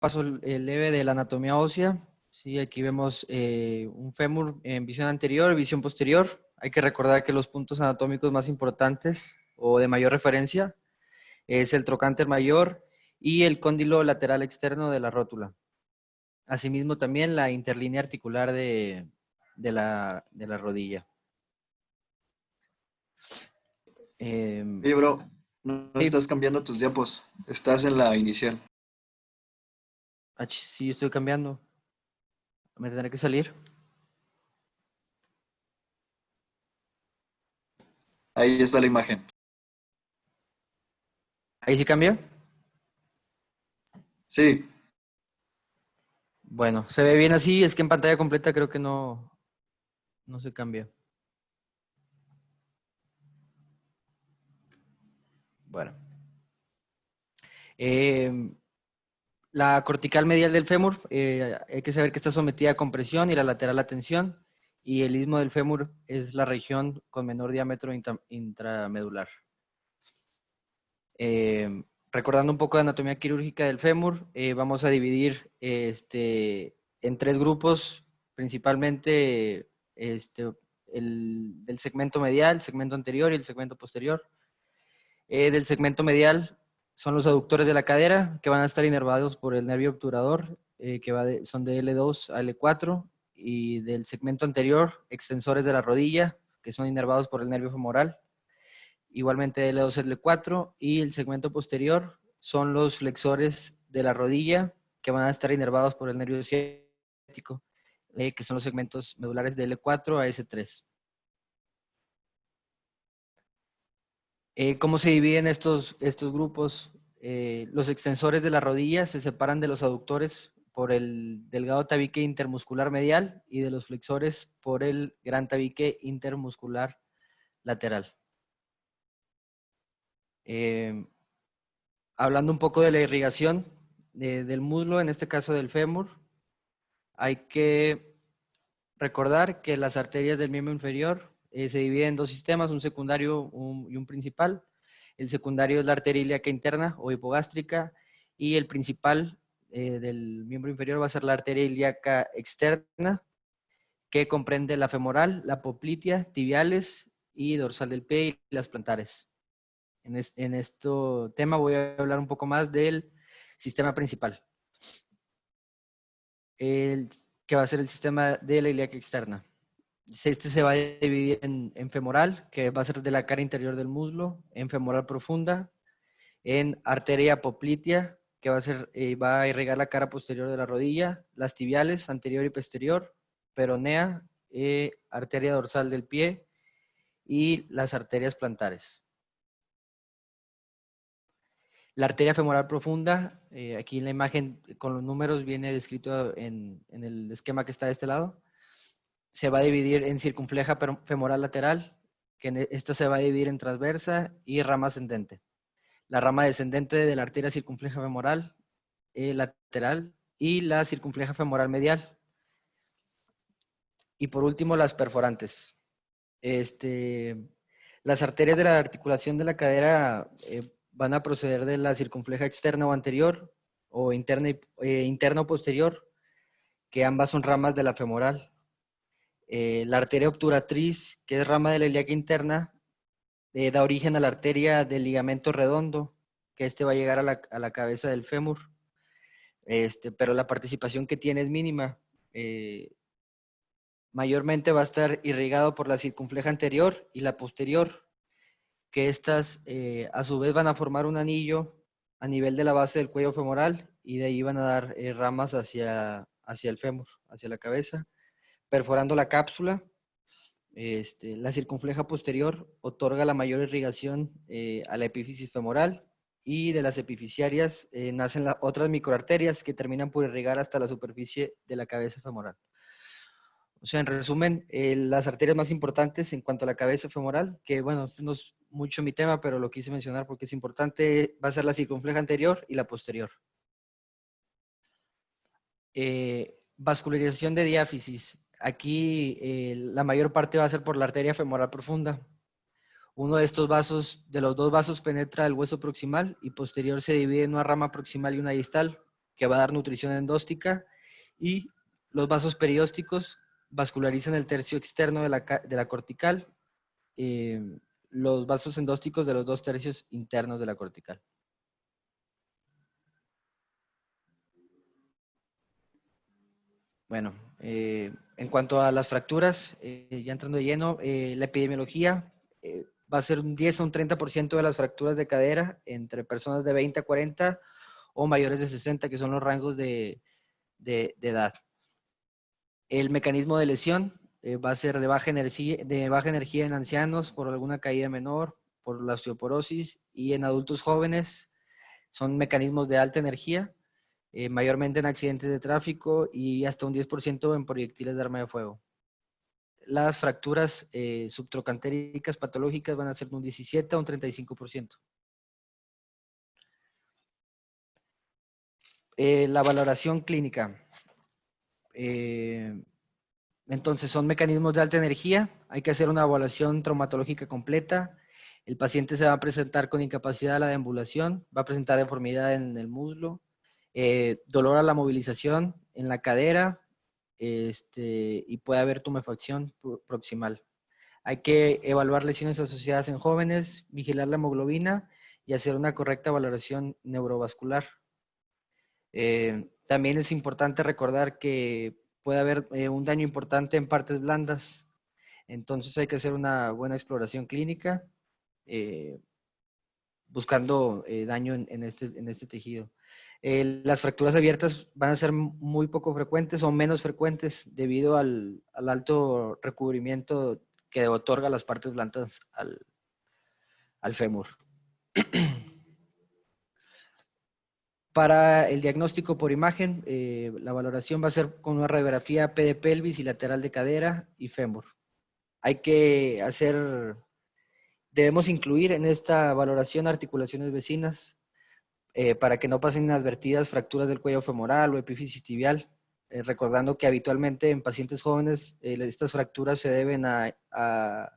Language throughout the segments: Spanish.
paso leve de la anatomía ósea. Sí, aquí vemos un fémur en visión anterior y visión posterior. Hay que recordar que los puntos anatómicos más importantes o de mayor referencia es el trocánter mayor y el cóndilo lateral externo de la rótula. Asimismo, también la interlínea articular de la rodilla. Oye, bro, no Sí, estás cambiando tus diapos. Estás en la inicial. sí, estoy cambiando. Me tendré que salir. Ahí está la imagen. ¿Ahí sí cambia? Sí, Bueno, se ve bien así. Es que en pantalla completa creo que no se cambia. Bueno. La cortical medial del fémur, hay que saber que está sometida a compresión y la lateral a tensión. Y el istmo del fémur es la región con menor diámetro intramedular. Recordando un poco de anatomía quirúrgica del fémur, vamos a dividir en tres grupos, principalmente del segmento medial, el segmento anterior y el segmento posterior. Del segmento medial son los aductores de la cadera, que van a estar inervados por el nervio obturador, que son de L2 a L4, y del segmento anterior, extensores de la rodilla, que son inervados por el nervio femoral, igualmente de L2 a L4, y el segmento posterior son los flexores de la rodilla, que van a estar inervados por el nervio ciático, que son los segmentos medulares de L4 a S3. ¿Cómo se dividen estos grupos? Los extensores de la rodilla se separan de los aductores por el delgado tabique intermuscular medial y de los flexores por el gran tabique intermuscular lateral. Hablando un poco de la irrigación del muslo, en este caso del fémur, hay que recordar que las arterias del miembro inferior se dividen en dos sistemas, un secundario y un principal. El secundario es la arteria ilíaca interna o hipogástrica y el principal del miembro inferior va a ser la arteria ilíaca externa, que comprende la femoral, la poplitea, tibiales y dorsal del pie y las plantares. En este tema voy a hablar un poco más del sistema principal, que va a ser el sistema de la ilíaca externa. Este se va a dividir en femoral, que va a ser de la cara interior del muslo, en femoral profunda, en arteria poplitea, que va a irrigar la cara posterior de la rodilla, las tibiales, anterior y posterior, peronea, arteria dorsal del pie y las arterias plantares. La arteria femoral profunda, aquí en la imagen con los números viene descrito en el esquema que está de este lado. Se va a dividir en circunfleja femoral lateral, que esta se va a dividir en transversa y rama ascendente. La rama descendente de la arteria circunfleja femoral lateral y la circunfleja femoral medial. Y por último, las perforantes. Las arterias de la articulación de la cadera van a proceder de la circunfleja externa o anterior o interna o posterior, que ambas son ramas de la femoral. La arteria obturatriz, que es rama de la ilíaca interna, da origen a la arteria del ligamento redondo, que va a llegar a la cabeza del fémur. Pero la participación que tiene es mínima. Mayormente va a estar irrigado por la circunfleja anterior y la posterior, que estas a su vez van a formar un anillo a nivel de la base del cuello femoral y de ahí van a dar ramas hacia el fémur, hacia la cabeza, perforando la cápsula. La circunfleja posterior otorga la mayor irrigación a la epífisis femoral y de las epifisiarias nacen las otras microarterias que terminan por irrigar hasta la superficie de la cabeza femoral. O sea, en resumen, las arterias más importantes en cuanto a la cabeza femoral, que bueno, este no es mucho mi tema, pero lo quise mencionar porque es importante, va a ser la circunfleja anterior y la posterior. Vascularización de diáfisis. Aquí la mayor parte va a ser por la arteria femoral profunda. Uno de estos vasos, de los dos vasos, penetra el hueso proximal y posterior se divide en una rama proximal y una distal, que va a dar nutrición endóstica, y los vasos periósticos vascularizan el tercio externo de la cortical, los vasos endósticos de los 2/3 internos de la cortical. Bueno, en cuanto a las fracturas, ya entrando de lleno, la epidemiología va a ser un 10 a un 30% de las fracturas de cadera entre personas de 20 a 40 o mayores de 60, que son los rangos de edad. El mecanismo de lesión va a ser de baja energía en ancianos por alguna caída menor, por la osteoporosis, y en adultos jóvenes son mecanismos de alta energía, mayormente en accidentes de tráfico y hasta un 10% en proyectiles de arma de fuego. Las fracturas subtrocantéricas patológicas van a ser de un 17 a un 35%. La valoración clínica. Entonces, son mecanismos de alta energía. Hay que hacer una evaluación traumatológica completa. El paciente se va a presentar con incapacidad de la deambulación, va a presentar deformidad en el muslo, dolor a la movilización en la cadera, y puede haber tumefacción proximal. Hay que evaluar lesiones asociadas en jóvenes, vigilar la hemoglobina y hacer una correcta valoración neurovascular. También es importante recordar que puede haber un daño importante en partes blandas, entonces hay que hacer una buena exploración clínica buscando daño en este tejido. Las fracturas abiertas van a ser muy poco frecuentes o menos frecuentes debido al alto recubrimiento que otorga las partes blandas al fémur. Para el diagnóstico por imagen, la valoración va a ser con una radiografía P de pelvis y lateral de cadera y fémur. Debemos incluir en esta valoración articulaciones vecinas para que no pasen inadvertidas fracturas del cuello femoral o epífisis tibial, recordando que habitualmente en pacientes jóvenes estas fracturas se deben a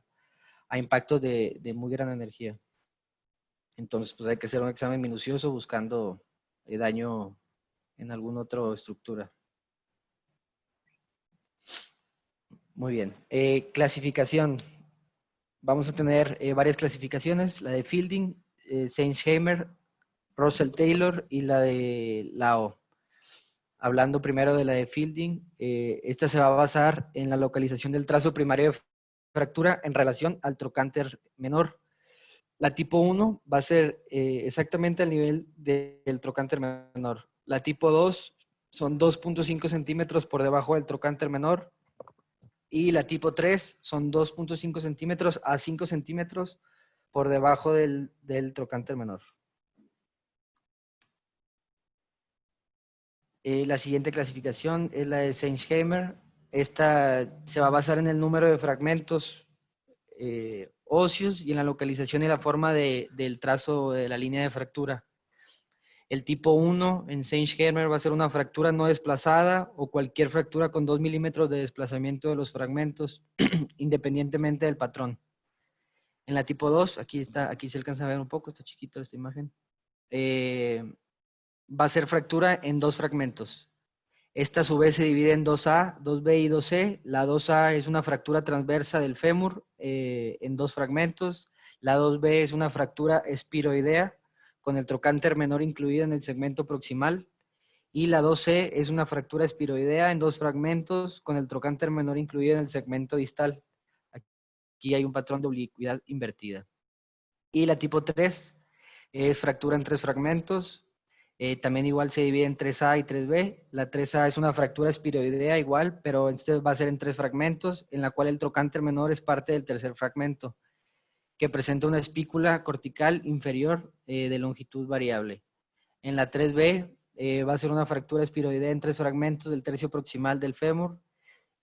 impactos de muy gran energía. Entonces, pues hay que hacer un examen minucioso buscando daño en alguna otra estructura. Muy bien. Clasificación. Vamos a tener varias clasificaciones, la de Fielding, Seinsheimer, Russell Taylor y la de Lao. Hablando primero de la de Fielding, esta se va a basar en la localización del trazo primario de fractura en relación al trocánter menor. La tipo 1 va a ser exactamente al nivel del trocánter menor. La tipo 2 son 2.5 centímetros por debajo del trocánter menor. Y la tipo 3 son 2.5 centímetros a 5 centímetros por debajo del trocánter menor. La siguiente clasificación es la de Seinsheimer. Esta se va a basar en el número de fragmentos óseos y en la localización y la forma del trazo de la línea de fractura. El tipo 1 en Seinsheimer va a ser una fractura no desplazada o cualquier fractura con 2 milímetros de desplazamiento de los fragmentos, independientemente del patrón. En la tipo 2, aquí se alcanza a ver un poco, está chiquita esta imagen, va a ser fractura en 2 fragmentos. Esta a su vez se divide en 2A, 2B y 2C. La 2A es una fractura transversa del fémur en 2 fragmentos. La 2B es una fractura espiroidea con el trocánter menor incluido en el segmento proximal. Y la 2C es una fractura espiroidea en 2 fragmentos con el trocánter menor incluido en el segmento distal. Aquí hay un patrón de oblicuidad invertida. Y la tipo 3 es fractura en 3 fragmentos. También igual se divide en 3A y 3B. La 3A es una fractura espiroidea igual, pero este va a ser en 3 fragmentos, en la cual el trocánter menor es parte del tercer fragmento, que presenta una espícula cortical inferior de longitud variable. En la 3B va a ser una fractura espiroidea en 3 fragmentos del tercio proximal del fémur,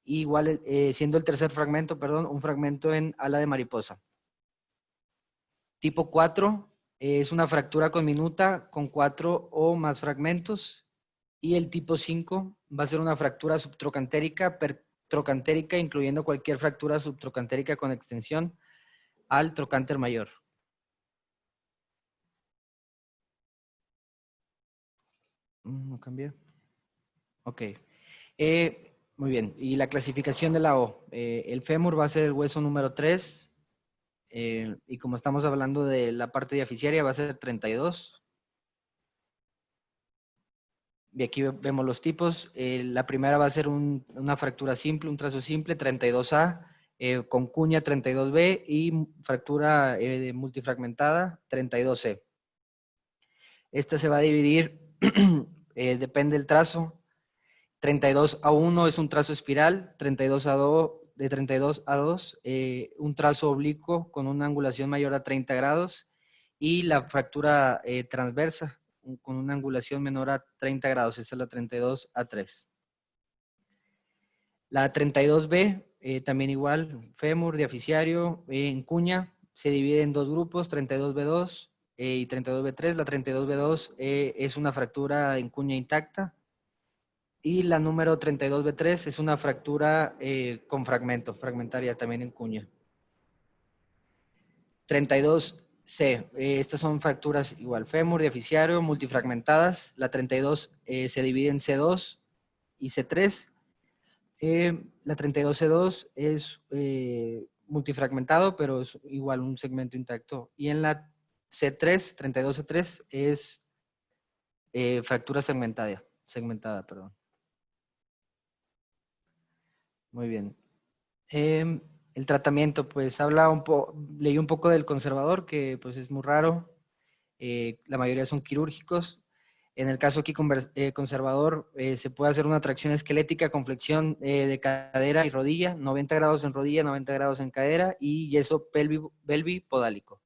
igual siendo el tercer fragmento, un fragmento en ala de mariposa. Tipo 4 es una fractura conminuta con 4 o más fragmentos. Y el tipo 5 va a ser una fractura subtrocantérica, pertrocantérica, incluyendo cualquier fractura subtrocantérica con extensión al trocánter mayor. No cambié. Ok. Muy bien. Y la clasificación de la O. El fémur va a ser el hueso número 3. Y como estamos hablando de la parte diaficiaria, va a ser 32. Y aquí vemos los tipos. La primera va a ser una fractura simple, un trazo simple, 32A, con cuña 32B y fractura multifragmentada 32C. Esta se va a dividir, depende del trazo. 32A1 es un trazo espiral, 32A2, de 32A2, un trazo oblicuo con una angulación mayor a 30 grados y la fractura transversa con una angulación menor a 30 grados, esa es la 32A3. La 32B, también igual, fémur, diaficiario, en cuña, se divide en dos grupos, 32B2 y 32B3. La 32B2 es una fractura en cuña intacta y la número 32B3 es una fractura con fragmento, fragmentaria también en cuña. 32C, estas son fracturas igual, fémur, diaficiario, multifragmentadas. La 32 se divide en C2 y C3. La 32C2 es multifragmentado, pero es igual un segmento intacto. Y en la C3, 32C3, es fractura segmentada, perdón. Muy bien. El tratamiento, pues leí un poco del conservador, que pues es muy raro. La mayoría son quirúrgicos. En el caso aquí conservador, se puede hacer una tracción esquelética con flexión de cadera y rodilla, 90 grados en rodilla, 90 grados en cadera y yeso pelvipodálico.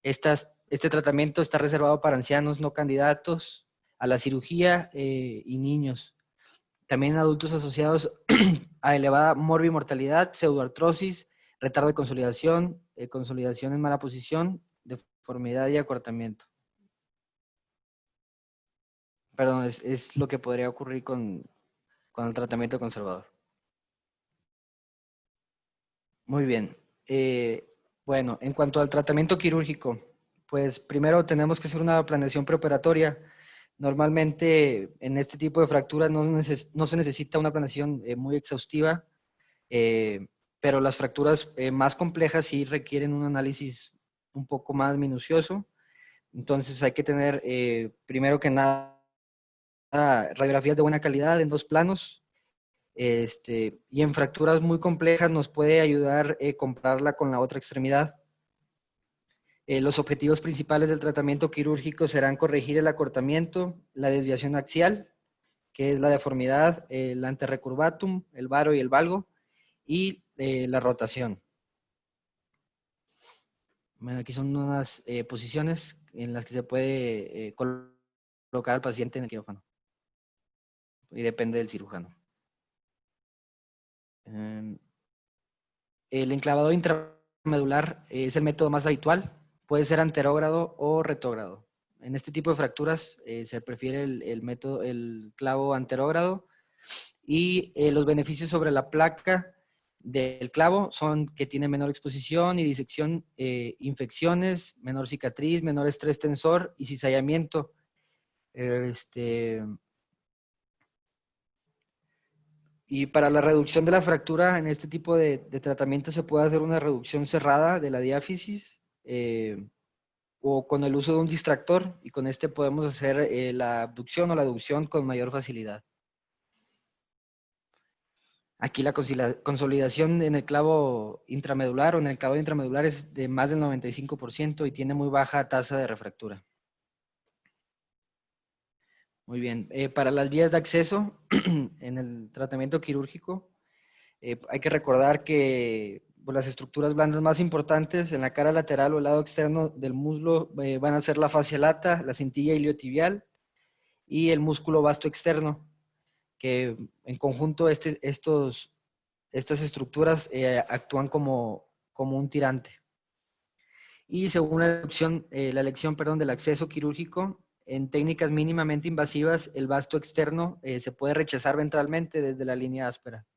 Este tratamiento está reservado para ancianos no candidatos a la cirugía y niños. También adultos asociados a elevada morbimortalidad, pseudoartrosis, retardo de consolidación, consolidación en mala posición, deformidad y acortamiento. Perdón, es lo que podría ocurrir con el tratamiento conservador. Muy bien. Bueno, en cuanto al tratamiento quirúrgico, pues primero tenemos que hacer una planeación preoperatoria. Normalmente en este tipo de fracturas no se necesita una planeación muy exhaustiva, pero las fracturas más complejas sí requieren un análisis un poco más minucioso. Entonces hay que tener, primero que nada, radiografías de buena calidad en 2 planos. Y en fracturas muy complejas nos puede ayudar compararla con la otra extremidad. Los objetivos principales del tratamiento quirúrgico serán corregir el acortamiento, la desviación axial, que es la deformidad, el anterrecurvatum, el varo y el valgo, y la rotación. Bueno, aquí son unas posiciones en las que se puede colocar al paciente en el quirófano. Y depende del cirujano. El enclavado intramedular es el método más habitual. Puede ser anterógrado o retrógrado. En este tipo de fracturas se prefiere el clavo anterógrado. Y los beneficios sobre la placa del clavo son que tiene menor exposición y disección, infecciones, menor cicatriz, menor estrés tensor y cizallamiento. Y para la reducción de la fractura en este tipo de tratamiento se puede hacer una reducción cerrada de la diáfisis o con el uso de un distractor, y con este podemos hacer la abducción o la aducción con mayor facilidad. Aquí la consolidación en el clavo intramedular o en el clavo intramedular es de más del 95% y tiene muy baja tasa de refractura. Muy bien. Para las vías de acceso en el tratamiento quirúrgico, hay que recordar que pues, las estructuras blandas más importantes en la cara lateral o el lado externo del muslo van a ser la fascia lata, la cintilla iliotibial y el músculo vasto externo, que en conjunto estas estructuras actúan como un tirante. Y según la elección del acceso quirúrgico, en técnicas mínimamente invasivas, el vasto externo se puede rechazar ventralmente desde la línea áspera.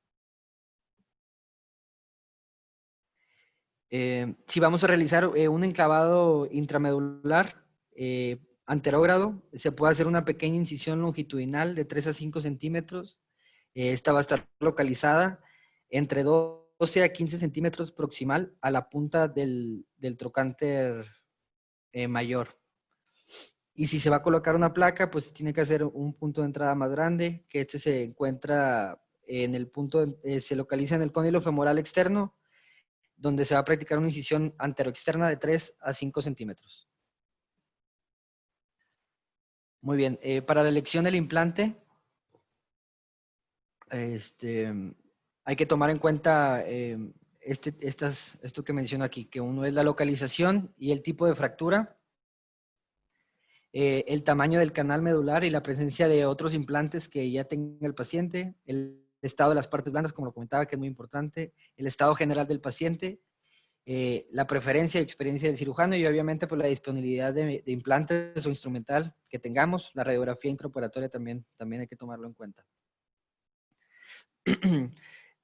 Si vamos a realizar un enclavado intramedular, anterógrado, se puede hacer una pequeña incisión longitudinal de 3 a 5 centímetros. Esta va a estar localizada entre 12 a 15 centímetros proximal a la punta del trocánter mayor. Y si se va a colocar una placa, pues tiene que hacer un punto de entrada más grande, que este se encuentra en el punto, se localiza en el cóndilo femoral externo, donde se va a practicar una incisión anteroexterna de 3 a 5 centímetros. Muy bien, para la elección del implante, hay que tomar en cuenta esto que menciono aquí, que uno es la localización y el tipo de fractura, el tamaño del canal medular y la presencia de otros implantes que ya tenga el paciente, el estado de las partes blandas, como lo comentaba, que es muy importante, el estado general del paciente, la preferencia y experiencia del cirujano y obviamente pues, la disponibilidad de implantes o instrumental que tengamos. La radiografía intraoperatoria también hay que tomarlo en cuenta.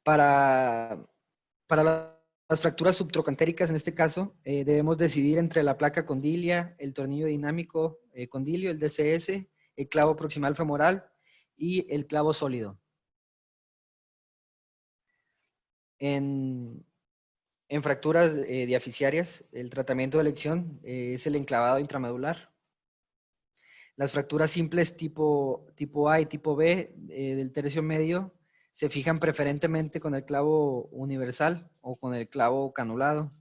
Para las fracturas subtroncantéricas, en este caso, debemos decidir entre la placa condilia, el tornillo dinámico condilio, el DCS, el clavo proximal femoral y el clavo sólido. En fracturas diaficiarias, el tratamiento de elección es el enclavado intramedular. Las fracturas simples tipo A y tipo B del tercio medio se fijan preferentemente con el clavo universal o con el clavo canulado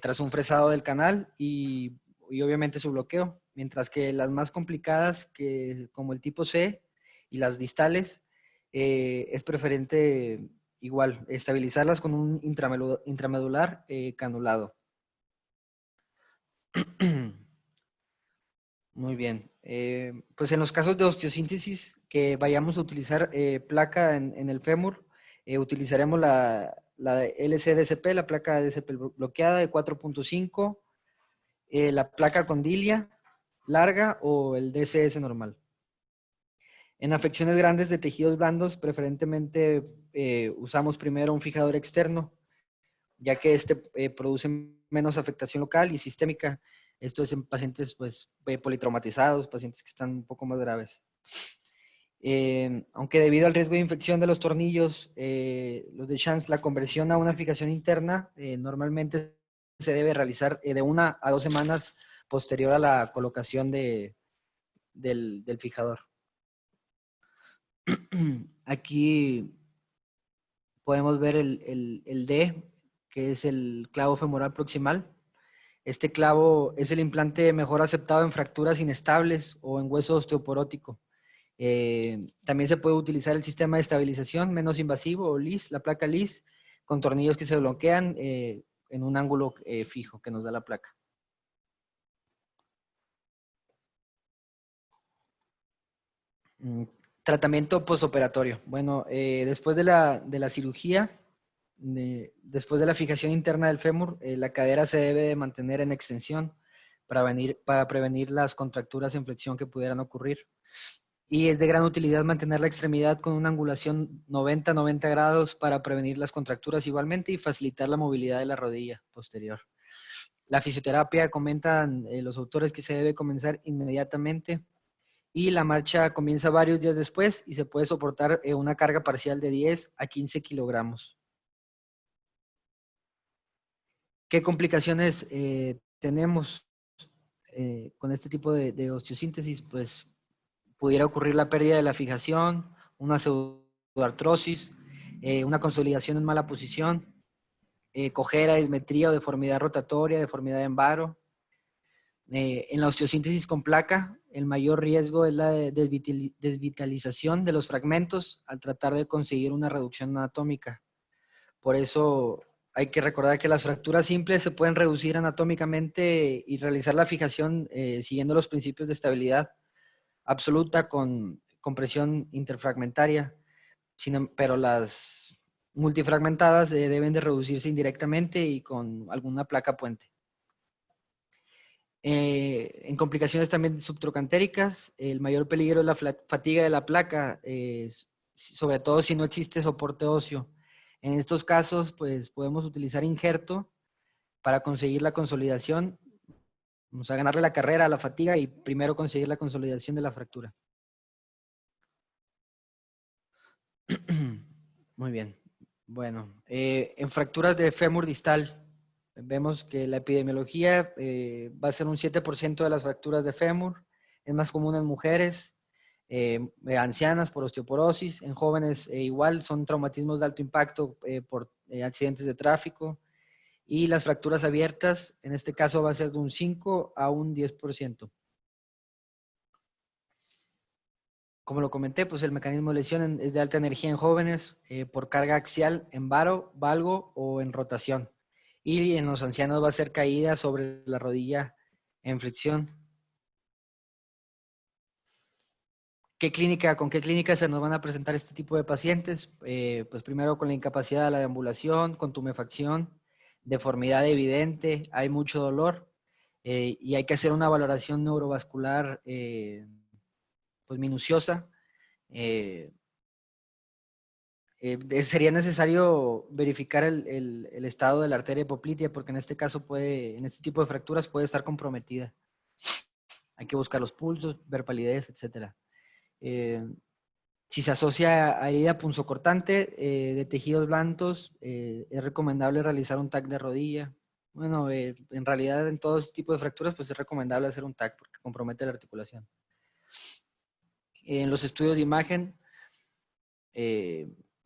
tras un fresado del canal y obviamente su bloqueo, mientras que las más complicadas, como el tipo C y las distales, es preferente igual estabilizarlas con un intramedular canulado. Muy bien. Pues en los casos de osteosíntesis que vayamos a utilizar placa en el fémur, utilizaremos la LC-DCP, la placa DCP bloqueada de 4.5, la placa condilia larga o el DCS normal. En afecciones grandes de tejidos blandos, preferentemente usamos primero un fijador externo, ya que este produce menos afectación local y sistémica. Esto es en pacientes pues, politraumatizados, pacientes que están un poco más graves. Aunque debido al riesgo de infección de los tornillos, los de Chance, la conversión a una fijación interna normalmente se debe realizar de 1 a 2 semanas posterior a la colocación del fijador. Aquí podemos ver el D, que es el clavo femoral proximal. Este clavo es el implante mejor aceptado en fracturas inestables o en hueso osteoporótico. También se puede utilizar el sistema de estabilización menos invasivo o LIS, la placa LIS, con tornillos que se bloquean en un ángulo fijo que nos da la placa. Tratamiento postoperatorio. Bueno, después de la cirugía, después de la fijación interna del fémur, la cadera se debe de mantener en extensión para prevenir las contracturas en flexión que pudieran ocurrir. Y es de gran utilidad mantener la extremidad con una angulación 90 grados para prevenir las contracturas igualmente y facilitar la movilidad de la rodilla posterior. La fisioterapia, comentan los autores, que se debe comenzar inmediatamente y la marcha comienza varios días después y se puede soportar una carga parcial de 10 a 15 kilogramos. ¿Qué complicaciones tenemos con este tipo de osteosíntesis? Pues pudiera ocurrir la pérdida de la fijación, una pseudoartrosis, una consolidación en mala posición, cojera, dismetría o deformidad rotatoria, deformidad en varo. En la osteosíntesis con placa, el mayor riesgo es la desvitalización de los fragmentos al tratar de conseguir una reducción anatómica. Por eso hay que recordar que las fracturas simples se pueden reducir anatómicamente y realizar la fijación siguiendo los principios de estabilidad absoluta con compresión interfragmentaria, pero las multifragmentadas deben de reducirse indirectamente y con alguna placa puente. En complicaciones también subtroncantéricas, el mayor peligro es la fatiga de la placa, sobre todo si no existe soporte óseo. En estos casos, pues podemos utilizar injerto para conseguir la consolidación Vamos a ganarle la carrera a la fatiga y primero conseguir la consolidación de la fractura. Muy bien. Bueno, en fracturas de fémur distal, vemos que la epidemiología va a ser un 7% de las fracturas de fémur. Es más común en mujeres, ancianas por osteoporosis. En jóvenes igual son traumatismos de alto impacto por accidentes de tráfico. Y las fracturas abiertas, en este caso va a ser de un 5 a un 10%. Como lo comenté, pues el mecanismo de lesión es de alta energía en jóvenes por carga axial en varo, valgo o en rotación. Y en los ancianos va a ser caída sobre la rodilla en flexión. ¿Con qué clínica se nos van a presentar este tipo de pacientes? Pues primero con la incapacidad de la deambulación, con tumefacción, deformidad evidente, hay mucho dolor y hay que hacer una valoración neurovascular pues minuciosa. Sería necesario verificar el estado de la arteria hipoplitea porque en este caso en este tipo de fracturas puede estar comprometida. Hay que buscar los pulsos, ver palidez, etc. Si se asocia a herida punzocortante de tejidos blandos, es recomendable realizar un TAC de rodilla. Bueno, en realidad en todo este tipo de fracturas pues es recomendable hacer un TAC porque compromete la articulación. En los estudios de imagen,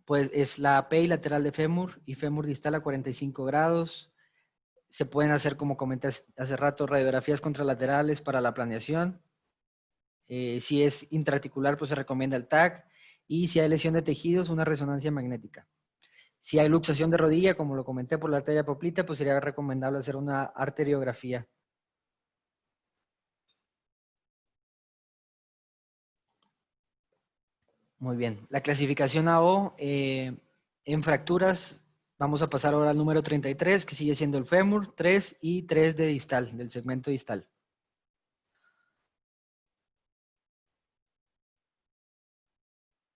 pues es la API lateral de fémur y fémur distal a 45 grados. Se pueden hacer, como comenté hace rato, radiografías contralaterales para la planeación. Si es intraarticular, pues se recomienda el TAC. Y si hay lesión de tejidos, una resonancia magnética. Si hay luxación de rodilla, como lo comenté por la arteria poplita, pues sería recomendable hacer una arteriografía. Muy bien. La clasificación AO en fracturas, vamos a pasar ahora al número 33, que sigue siendo el fémur, 3 y 3 de distal, del segmento distal.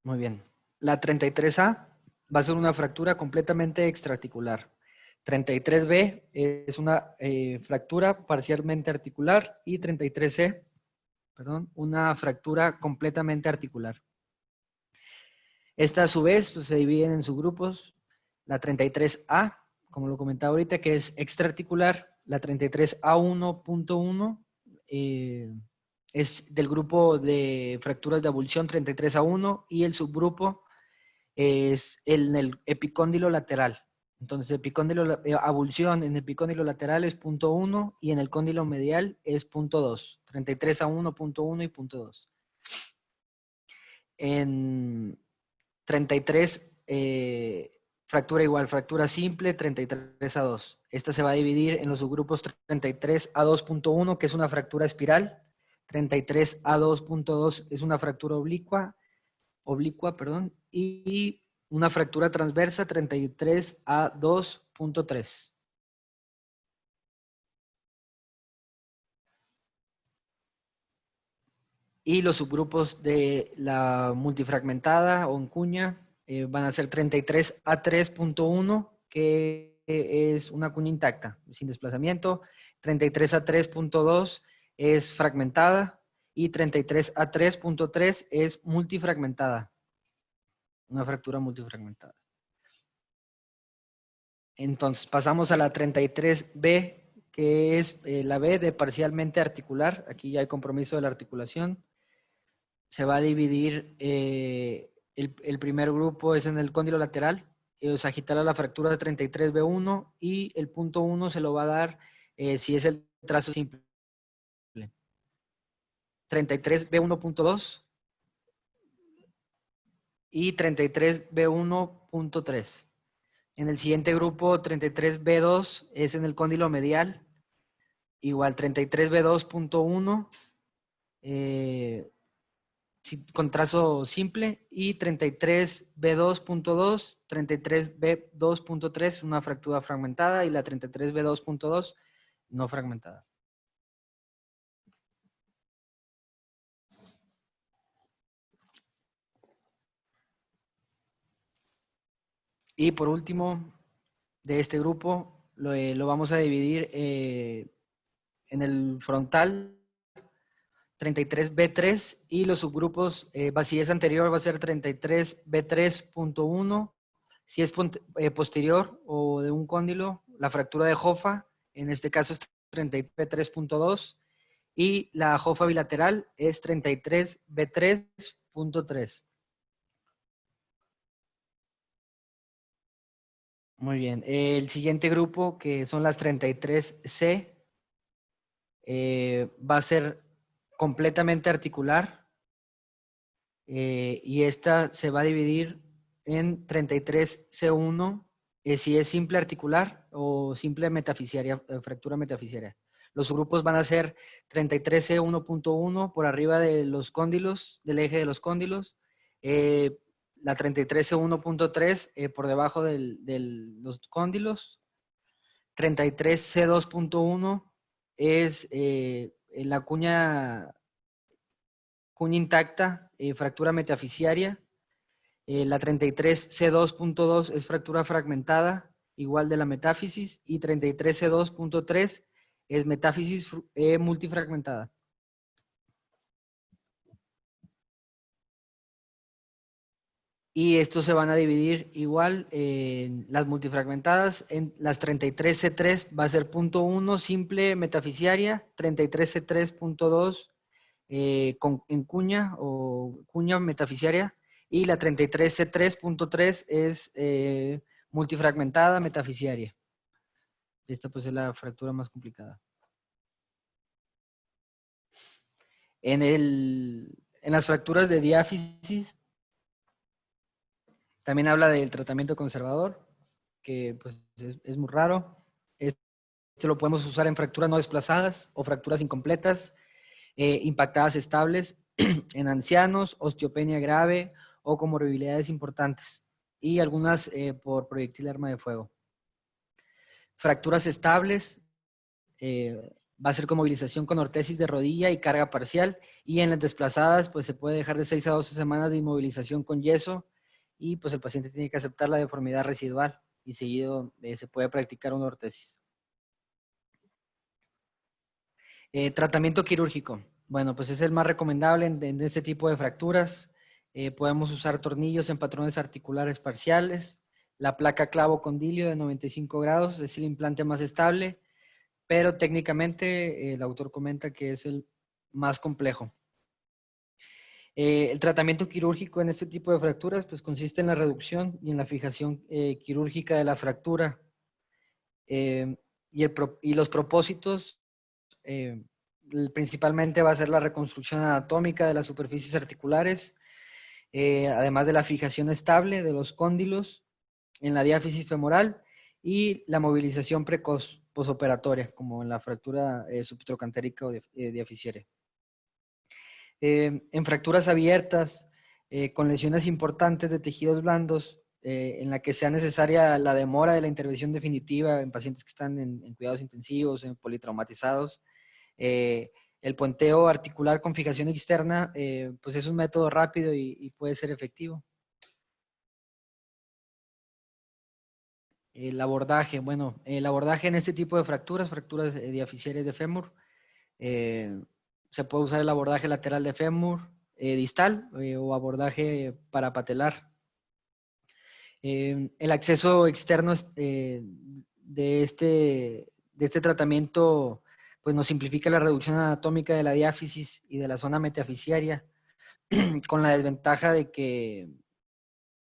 Muy bien. La 33A va a ser una fractura completamente extraarticular. 33B es una fractura parcialmente articular y 33C, perdón, una fractura completamente articular. Esta a su vez pues, se dividen en subgrupos. La 33A, como lo comentaba ahorita, que es extraarticular. La 33A1.1 es del grupo de fracturas de avulsión 33A1 y el subgrupo es el epicóndilo lateral. Entonces, avulsión en epicóndilo lateral es 0.1 y en el cóndilo medial es 0.2. 33A1.1 y 0.2. En 33, fractura igual, fractura simple, 33A2. Esta se va a dividir en los subgrupos 33A2.1, que es una fractura espiral, 33A2.2 es una fractura oblicua, y una fractura transversa, 33A2.3. Y los subgrupos de la multifragmentada o en cuña van a ser 33A3.1, que es una cuña intacta, sin desplazamiento. 33A3.2 es fragmentada y 33A3.3 es multifragmentada, una fractura multifragmentada. Entonces pasamos a la 33B, que es la B de parcialmente articular. Aquí ya hay compromiso de la articulación. Se va a dividir, el primer grupo es en el cóndilo lateral, sagital a la fractura de 33B1 y el punto 1 se lo va a dar si es el trazo simple. 33B1.2 y 33B1.3. En el siguiente grupo, 33B2 es en el cóndilo medial, igual 33B2.1 con trazo simple y 33B2.2, 33B2.3 una fractura fragmentada y la 33B2.2 no fragmentada. Y por último, de este grupo, lo vamos a dividir en el frontal 33B3 y los subgrupos, vacíez anterior va a ser 33B3.1. Si es posterior o de un cóndilo, la fractura de Hoffa, en este caso es 33B3.2 y la Hoffa bilateral es 33B3.3. Muy bien. El siguiente grupo, que son las 33C, va a ser completamente articular y esta se va a dividir en 33C1 si es simple articular o simple metafisiaria, fractura metafisiaria. Los grupos van a ser 33C1.1 por arriba de los cóndilos, del eje de los cóndilos, la 33C1.3 por debajo de los cóndilos, 33C2.1 es la cuña intacta, fractura metafisiaria. La 33C2.2 es fractura fragmentada, igual de la metáfisis, y 33C2.3 es metáfisis multifragmentada. Y estos se van a dividir igual en las multifragmentadas. En las 33C3 va a ser .1 simple metafisiaria, 33C3.2 en cuña o cuña metafisiaria, y la 33C3.3 es multifragmentada metafisiaria. Esta pues es la fractura más complicada. En las fracturas de diáfisis también habla del tratamiento conservador, que pues es muy raro. Este lo podemos usar en fracturas no desplazadas o fracturas incompletas, impactadas estables en ancianos, osteopenia grave o comorbilidades importantes, y algunas por proyectil de arma de fuego. Fracturas estables, va a ser con movilización con ortesis de rodilla y carga parcial, y en las desplazadas pues se puede dejar de 6 a 12 semanas de inmovilización con yeso, y pues el paciente tiene que aceptar la deformidad residual y seguido se puede practicar una ortesis. Tratamiento quirúrgico. Bueno, pues es el más recomendable en este tipo de fracturas. Podemos usar tornillos en patrones articulares parciales. La placa clavo condilio de 95 grados es el implante más estable, pero técnicamente el autor comenta que es el más complejo. El tratamiento quirúrgico en este tipo de fracturas pues consiste en la reducción y en la fijación quirúrgica de la fractura. Y los propósitos principalmente va a ser la reconstrucción anatómica de las superficies articulares, además de la fijación estable de los cóndilos en la diáfisis femoral y la movilización precoz posoperatoria, como en la fractura subtrocantérica o diafisiaria. En fracturas abiertas, con lesiones importantes de tejidos blandos, en la que sea necesaria la demora de la intervención definitiva en pacientes que están en cuidados intensivos, en politraumatizados, el puenteo articular con fijación externa, pues es un método rápido y puede ser efectivo. El abordaje, bueno, el abordaje en este tipo de fracturas diafisiarias de fémur, se puede usar el abordaje lateral de fémur, distal o abordaje parapatelar. El acceso externo de este tratamiento pues nos simplifica la reducción anatómica de la diáfisis y de la zona metafisiaria, con la desventaja de que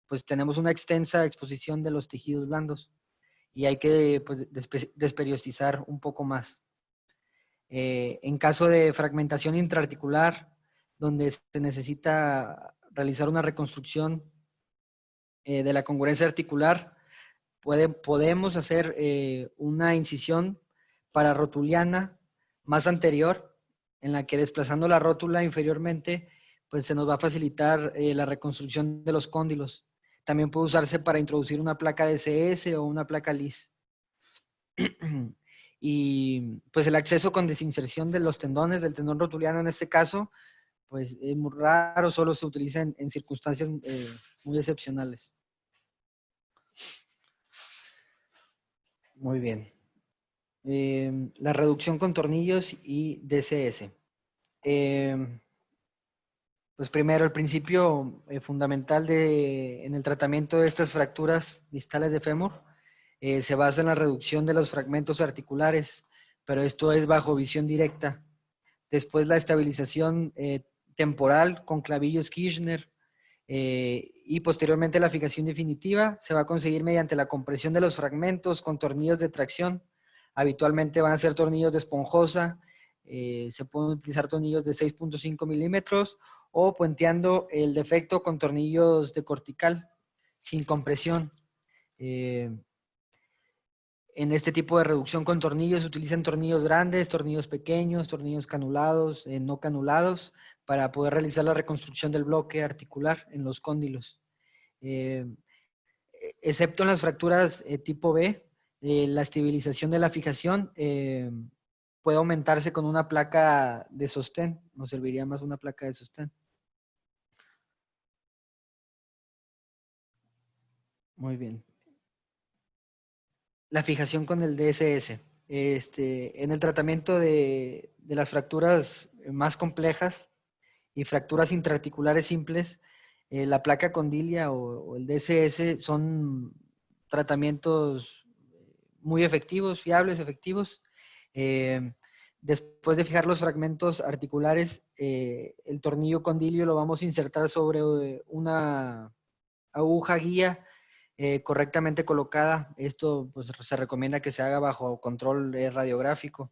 pues tenemos una extensa exposición de los tejidos blandos y hay que pues, desperiostizar un poco más. En caso de fragmentación intraarticular, donde se necesita realizar una reconstrucción de la congruencia articular, podemos hacer una incisión pararotuliana más anterior, en la que desplazando la rótula inferiormente, pues se nos va a facilitar la reconstrucción de los cóndilos. También puede usarse para introducir una placa DCS o una placa LIS. Y pues el acceso con desinserción de los tendones, del tendón rotuliano en este caso, pues es muy raro, solo se utiliza en circunstancias muy excepcionales. Muy bien. La reducción con tornillos y DCS. Pues primero, el principio fundamental en el tratamiento de estas fracturas distales de fémur se basa en la reducción de los fragmentos articulares, pero esto es bajo visión directa. Después la estabilización temporal con clavillos Kirchner y posteriormente la fijación definitiva se va a conseguir mediante la compresión de los fragmentos con tornillos de tracción. Habitualmente van a ser tornillos de esponjosa, se pueden utilizar tornillos de 6.5 milímetros o puenteando el defecto con tornillos de cortical sin compresión. En este tipo de reducción con tornillos se utilizan tornillos grandes, tornillos pequeños, tornillos canulados, no canulados, para poder realizar la reconstrucción del bloque articular en los cóndilos. Excepto en las fracturas tipo B, la estabilización de la fijación puede aumentarse con una placa de sostén. Nos serviría más una placa de sostén. Muy bien. La fijación con el DSS. En el tratamiento de las fracturas más complejas y fracturas intraarticulares simples, la placa condilia o el DSS son tratamientos muy efectivos, fiables, efectivos. Después de fijar los fragmentos articulares, el tornillo condilio lo vamos a insertar sobre una aguja guía correctamente colocada. Esto pues, se recomienda que se haga bajo control radiográfico.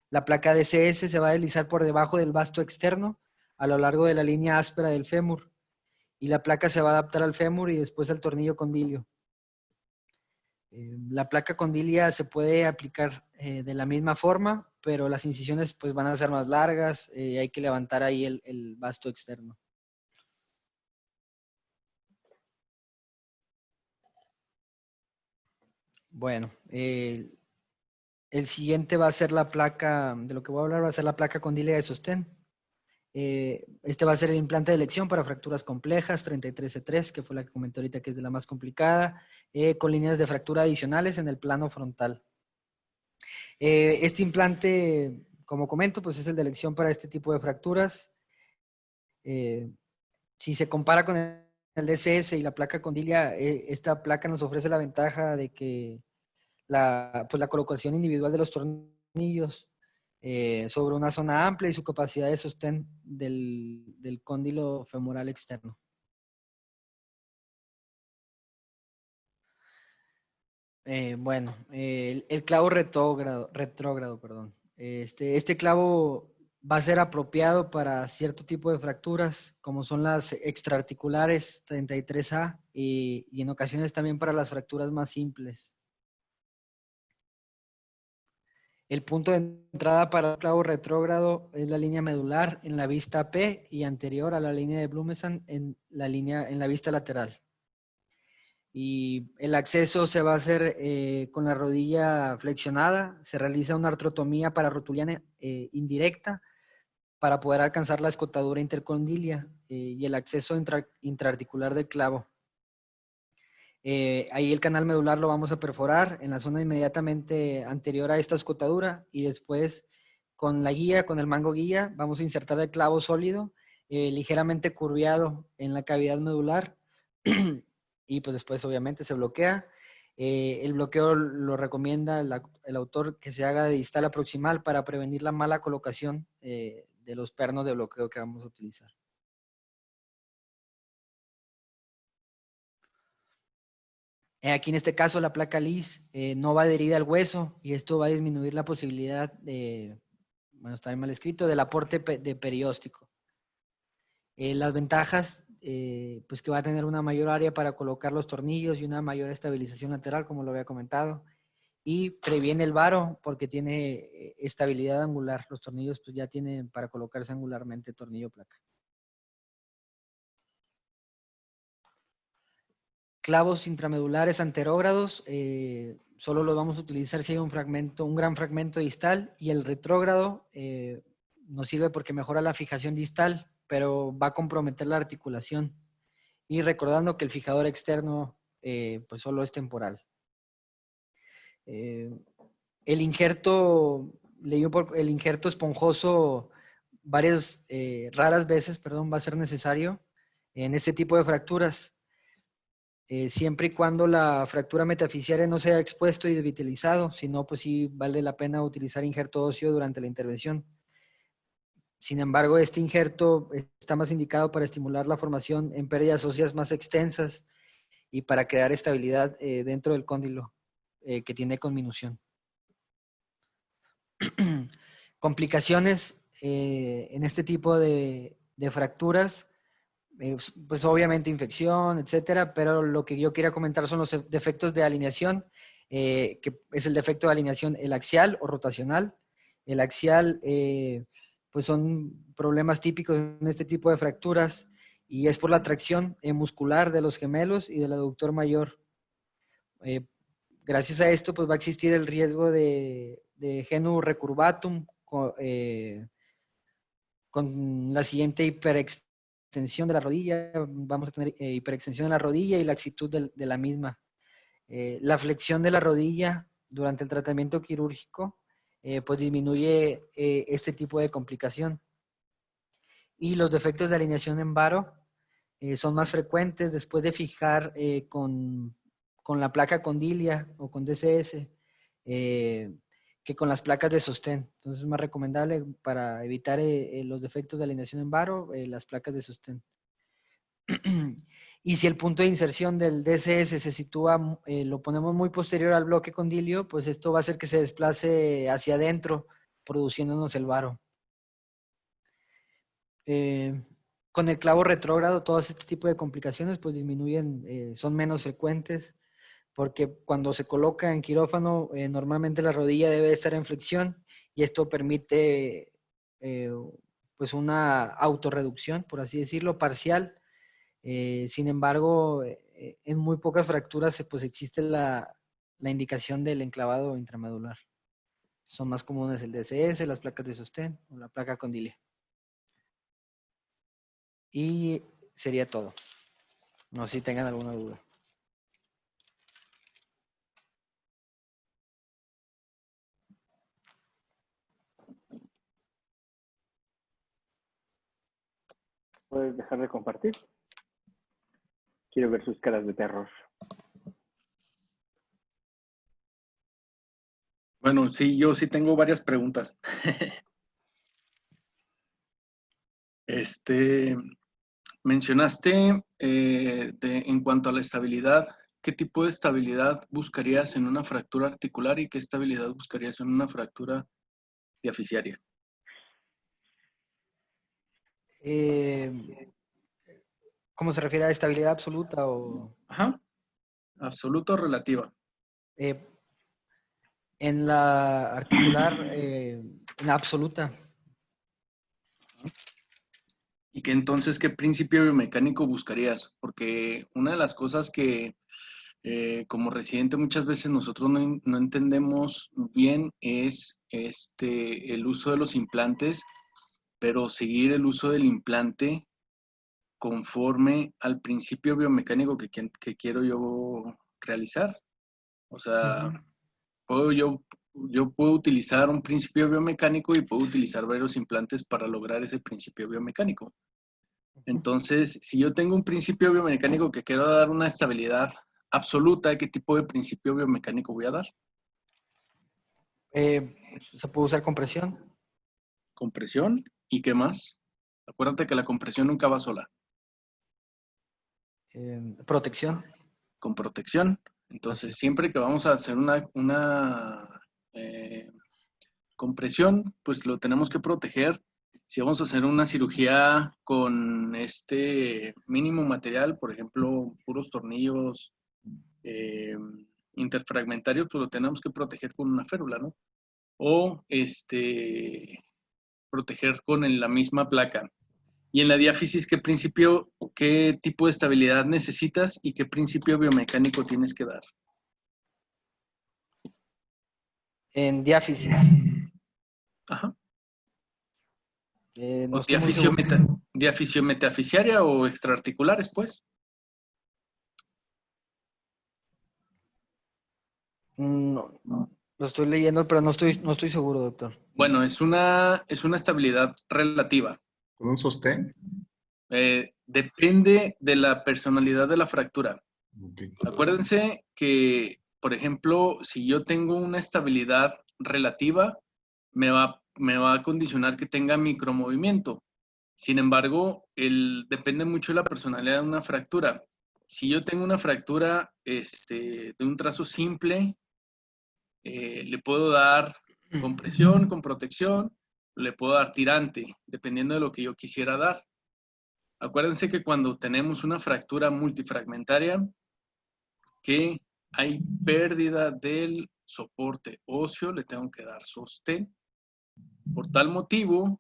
La placa DCS se va a deslizar por debajo del vasto externo a lo largo de la línea áspera del fémur y la placa se va a adaptar al fémur y después al tornillo condilio. La placa condilia se puede aplicar de la misma forma, pero las incisiones pues, van a ser más largas y hay que levantar ahí el vasto externo. Bueno, el siguiente va a ser la placa, de lo que voy a hablar va a ser la placa condilia de sostén. Este va a ser el implante de elección para fracturas complejas, 33C3, que fue la que comenté ahorita que es de la más complicada, con líneas de fractura adicionales en el plano frontal. Este implante, como comento, pues es el de elección para este tipo de fracturas. Si se compara con el DCS y la placa condilia, esta placa nos ofrece la ventaja de que la colocación individual de los tornillos sobre una zona amplia y su capacidad de sostén del cóndilo femoral externo. El clavo retrógrado, perdón. Este clavo va a ser apropiado para cierto tipo de fracturas, como son las extraarticulares 33A y en ocasiones también para las fracturas más simples. El punto de entrada para el clavo retrógrado es la línea medular en la vista P y anterior a la línea de Blumenthal en la vista lateral. Y el acceso se va a hacer con la rodilla flexionada. Se realiza una artrotomía pararotuliana indirecta para poder alcanzar la escotadura intercondilia y el acceso intraarticular del clavo. Ahí el canal medular lo vamos a perforar en la zona inmediatamente anterior a esta escotadura y después con la guía, con el mango guía, vamos a insertar el clavo sólido ligeramente curviado en la cavidad medular y pues después obviamente se bloquea. El bloqueo lo recomienda el autor que se haga de distal a proximal para prevenir la mala colocación de los pernos de bloqueo que vamos a utilizar. Aquí en este caso la placa LIS no va adherida al hueso y esto va a disminuir la posibilidad de, bueno, está bien mal escrito, del aporte de perióstico. Las ventajas, pues que va a tener una mayor área para colocar los tornillos y una mayor estabilización lateral, como lo había comentado. Y previene el varo porque tiene estabilidad angular. Los tornillos pues ya tienen para colocarse angularmente tornillo placa. Clavos intramedulares anterógrados, solo los vamos a utilizar si hay un gran fragmento distal, y el retrógrado nos sirve porque mejora la fijación distal, pero va a comprometer la articulación. Y recordando que el fijador externo pues solo es temporal. El injerto, el injerto esponjoso raras veces, perdón, va a ser necesario en este tipo de fracturas, siempre y cuando la fractura metafisiaria no se haya expuesto y devitalizado, si no, pues sí vale la pena utilizar injerto óseo durante la intervención. Sin embargo, este injerto está más indicado para estimular la formación en pérdidas óseas más extensas y para crear estabilidad dentro del cóndilo que tiene conminución. Complicaciones en este tipo de fracturas, pues obviamente infección, etcétera, pero lo que yo quería comentar son los defectos de alineación, que es el defecto de alineación el axial o rotacional. El axial, pues son problemas típicos en este tipo de fracturas y es por la tracción muscular de los gemelos y del aductor mayor. Gracias a esto, pues va a existir el riesgo de genu recurvatum con la siguiente hiperextensión de la rodilla. Vamos a tener hiperextensión de la rodilla y laxitud de la misma. La flexión de la rodilla durante el tratamiento quirúrgico, pues disminuye este tipo de complicación. Y los defectos de alineación en varo son más frecuentes después de fijar con la placa condilia o con DCS que con las placas de sostén. Entonces es más recomendable para evitar los defectos de alineación en varo, las placas de sostén. Y si el punto de inserción del DCS se sitúa, lo ponemos muy posterior al bloque condilio, pues esto va a hacer que se desplace hacia adentro, produciéndonos el varo. Con el clavo retrógrado, todos este tipo de complicaciones pues disminuyen, son menos frecuentes, porque cuando se coloca en quirófano, normalmente la rodilla debe estar en flexión y esto permite pues una autorreducción, por así decirlo, parcial. Sin embargo, en muy pocas fracturas pues existe la indicación del enclavado intramedular. Son más comunes el DCS, las placas de sostén o la placa condilia. Y sería todo. No sé si tengan alguna duda. ¿Puedes dejar de compartir? Quiero ver sus caras de terror. Bueno, sí, yo sí tengo varias preguntas. Mencionaste en cuanto a la estabilidad, ¿qué tipo de estabilidad buscarías en una fractura articular y qué estabilidad buscarías en una fractura diaficiaria? ¿Cómo se refiere a estabilidad absoluta o...? Ajá, absoluta o relativa. En la articular, en la absoluta. Y que entonces, ¿qué principio biomecánico buscarías? Porque una de las cosas que como residente muchas veces nosotros no entendemos bien es el uso de los implantes, pero seguir el uso del implante conforme al principio biomecánico que quiero yo realizar. O sea, yo puedo utilizar un principio biomecánico y puedo utilizar varios implantes para lograr ese principio biomecánico. Entonces, si yo tengo un principio biomecánico que quiero dar una estabilidad absoluta, ¿qué tipo de principio biomecánico voy a dar? Se puede usar compresión. Compresión. ¿Y qué más? Acuérdate que la compresión nunca va sola. Protección. Con protección. Entonces, siempre que vamos a hacer una compresión, pues lo tenemos que proteger. Si vamos a hacer una cirugía con este mínimo material, por ejemplo, puros tornillos interfragmentarios, pues lo tenemos que proteger con una férula, ¿no? O proteger con la misma placa. Y en la diáfisis, qué tipo de estabilidad necesitas y qué principio biomecánico tienes que dar? En diáfisis. Ajá. No estoy muy seguro. ¿Diáfisio metafisiaria o extraarticulares, pues? No Lo estoy leyendo, pero no estoy seguro, doctor. Bueno, es una estabilidad relativa. ¿Con un sostén? Depende de la personalidad de la fractura. Okay. Acuérdense que, por ejemplo, si yo tengo una estabilidad relativa, me va a condicionar que tenga micromovimiento. Sin embargo, depende mucho de la personalidad de una fractura. Si yo tengo una fractura de un trazo simple, le puedo dar compresión con protección, le puedo dar tirante, dependiendo de lo que yo quisiera dar. Acuérdense que cuando tenemos una fractura multifragmentaria, que hay pérdida del soporte óseo, le tengo que dar sostén. Por tal motivo,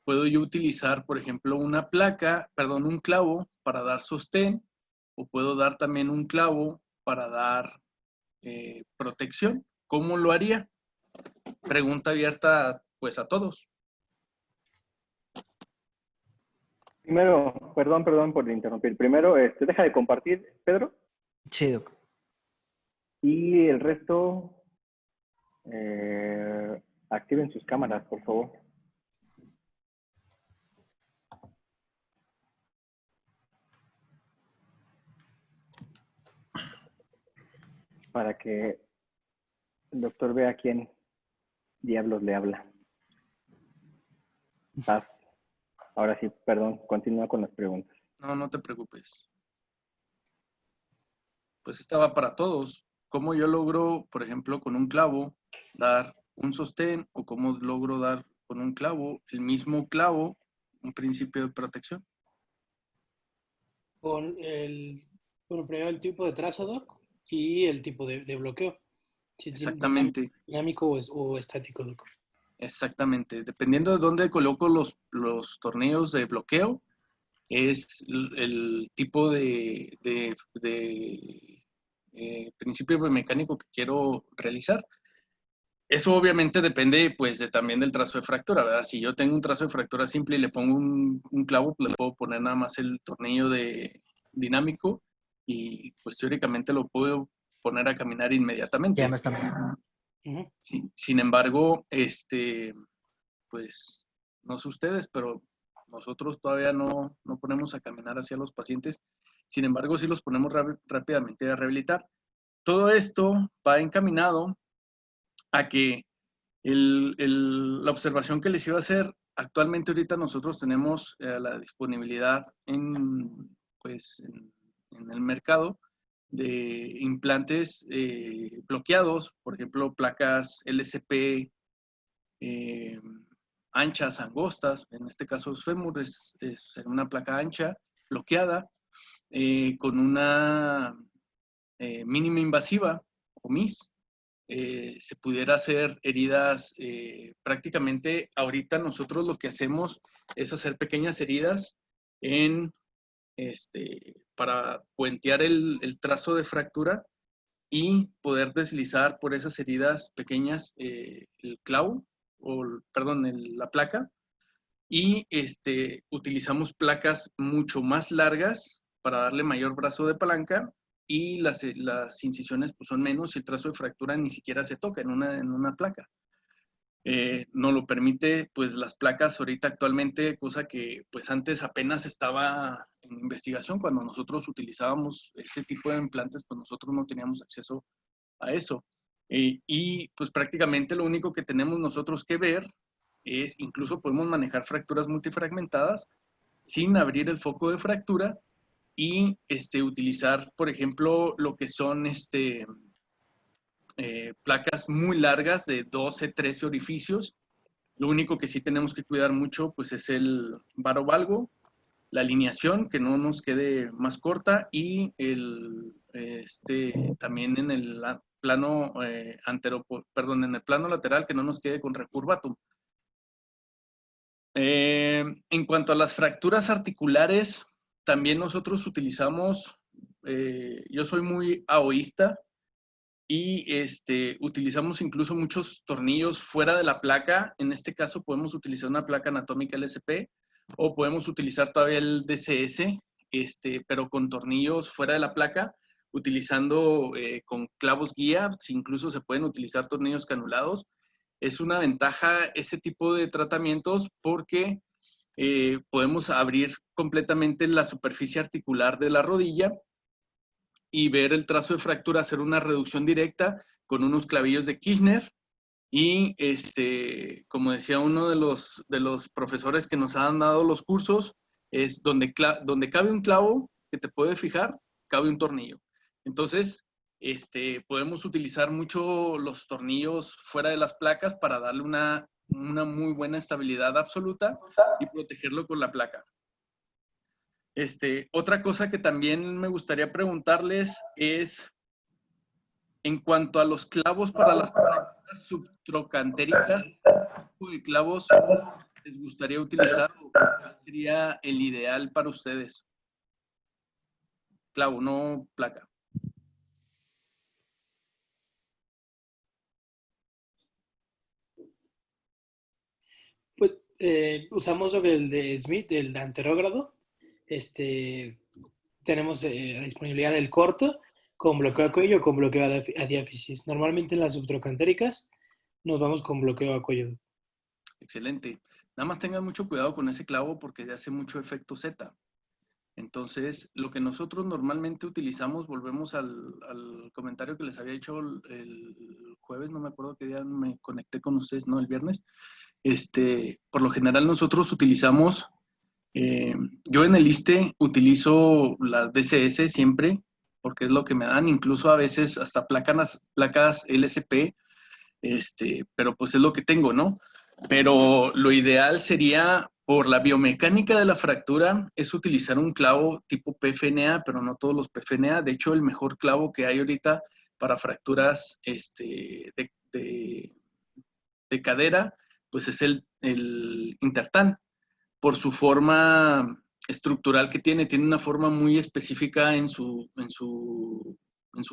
puedo yo utilizar, por ejemplo, un clavo para dar sostén, o puedo dar también un clavo para dar protección. ¿Cómo lo haría? Pregunta abierta, pues, a todos. Primero, perdón por interrumpir. Primero, deja de compartir, Pedro. Sí, doc. Y el resto, activen sus cámaras, por favor. Para que el doctor vea quién diablos le habla. Paz. Ahora sí, perdón, continúa con las preguntas. No te preocupes. Pues estaba para todos. ¿Cómo yo logro, por ejemplo, con un clavo, dar un sostén, o cómo logro dar con un clavo, el mismo clavo, un principio de protección? Primero el tipo de trazo, doc, y el tipo de bloqueo. Si es Exactamente. Dinámico o estático, doc. Exactamente. Dependiendo de dónde coloco los tornillos de bloqueo, es el tipo de principio mecánico que quiero realizar. Eso obviamente depende, pues, también del trazo de fractura, ¿verdad? Si yo tengo un trazo de fractura simple y le pongo un clavo, pues le puedo poner nada más el tornillo de dinámico y, pues, teóricamente lo puedo poner a caminar inmediatamente. Ya me están viendo. Sí. Sin embargo, pues, no sé ustedes, pero nosotros todavía no ponemos a caminar hacia los pacientes. Sin embargo, sí los ponemos rápidamente a rehabilitar. Todo esto va encaminado a que la observación que les iba a hacer, actualmente ahorita nosotros tenemos la disponibilidad en el mercado de implantes bloqueados, por ejemplo, placas LSP anchas, angostas, en este caso es fémur, es una placa ancha, bloqueada, con una mínima invasiva, o MIS. Se pudiera hacer heridas, prácticamente ahorita nosotros lo que hacemos es hacer pequeñas heridas para puentear el trazo de fractura y poder deslizar por esas heridas pequeñas el clavo, la placa, y utilizamos placas mucho más largas para darle mayor brazo de palanca, y las incisiones, pues, son menos y el trazo de fractura ni siquiera se toca en una placa. Nos lo permite, pues, las placas ahorita actualmente, cosa que, pues, antes apenas estaba en investigación. Cuando nosotros utilizábamos este tipo de implantes, pues nosotros no teníamos acceso a eso. Y pues prácticamente lo único que tenemos nosotros que ver es, incluso podemos manejar fracturas multifragmentadas sin abrir el foco de fractura y utilizar, por ejemplo, lo que son placas muy largas de 12, 13 orificios. Lo único que sí tenemos que cuidar mucho, pues, es el varo-valgo, la alineación, que no nos quede más corta, y también en el plano en el plano lateral, que no nos quede con recurvatum. En cuanto a las fracturas articulares, también nosotros utilizamos, yo soy muy aoísta, y utilizamos incluso muchos tornillos fuera de la placa. En este caso podemos utilizar una placa anatómica LSP, o podemos utilizar todavía el DCS, pero con tornillos fuera de la placa. utilizando con clavos guía, incluso se pueden utilizar tornillos canulados. Es una ventaja ese tipo de tratamientos porque podemos abrir completamente la superficie articular de la rodilla y ver el trazo de fractura, hacer una reducción directa con unos clavillos de Kirchner. Y como decía uno de los profesores que nos han dado los cursos, es donde cabe un clavo que te puede fijar, cabe un tornillo. Entonces, podemos utilizar mucho los tornillos fuera de las placas para darle una muy buena estabilidad absoluta y protegerlo con la placa. Otra cosa que también me gustaría preguntarles es, en cuanto a los clavos para las fracturas subtrocantéricas, ¿qué tipo de clavos les gustaría utilizar o cuál sería el ideal para ustedes? Clavo, no placa. Pues usamos el de Smith, el de anterógrado. Tenemos la disponibilidad del corto con bloqueo a cuello o con bloqueo a diáfisis. Normalmente en las subtrocantéricas nos vamos con bloqueo a cuello. Excelente. Nada más tengan mucho cuidado con ese clavo porque hace mucho efecto Z. Entonces, lo que nosotros normalmente utilizamos, volvemos al comentario que les había hecho el jueves, no me acuerdo qué día me conecté con ustedes, no, el viernes. Por lo general nosotros utilizamos, yo en el ISSSTE utilizo las DCS siempre, porque es lo que me dan, incluso a veces hasta placas LSP, pero pues es lo que tengo, ¿no? Pero lo ideal sería, por la biomecánica de la fractura, es utilizar un clavo tipo PFNA, pero no todos los PFNA. De hecho, el mejor clavo que hay ahorita para fracturas de cadera, pues es el Intertan, por su forma estructural que tiene una forma muy específica en su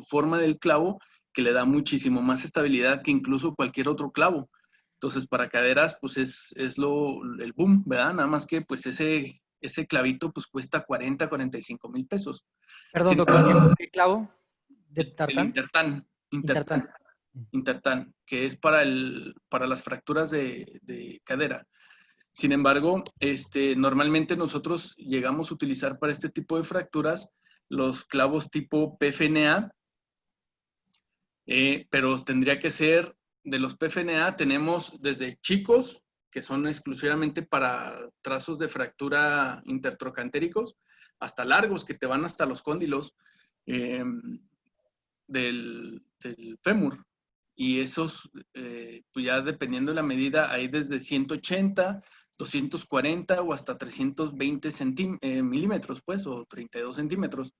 forma del clavo, que le da muchísimo más estabilidad que incluso cualquier otro clavo. Entonces, para caderas, pues es el boom, ¿verdad? Nada más que, pues, ese clavito, pues, cuesta 45 mil pesos. Perdón, doctor, ¿qué clavo? ¿De El tartán? Intertan. Intertan, que es para las fracturas de cadera. Sin embargo, normalmente nosotros llegamos a utilizar para este tipo de fracturas los clavos tipo PFNA, pero tendría que ser, de los PFNA tenemos desde chicos, que son exclusivamente para trazos de fractura intertrocantéricos, hasta largos, que te van hasta los cóndilos del fémur. Y esos, pues ya dependiendo de la medida, hay desde 180, 240 o hasta 320 milímetros, pues, o 32 centímetros.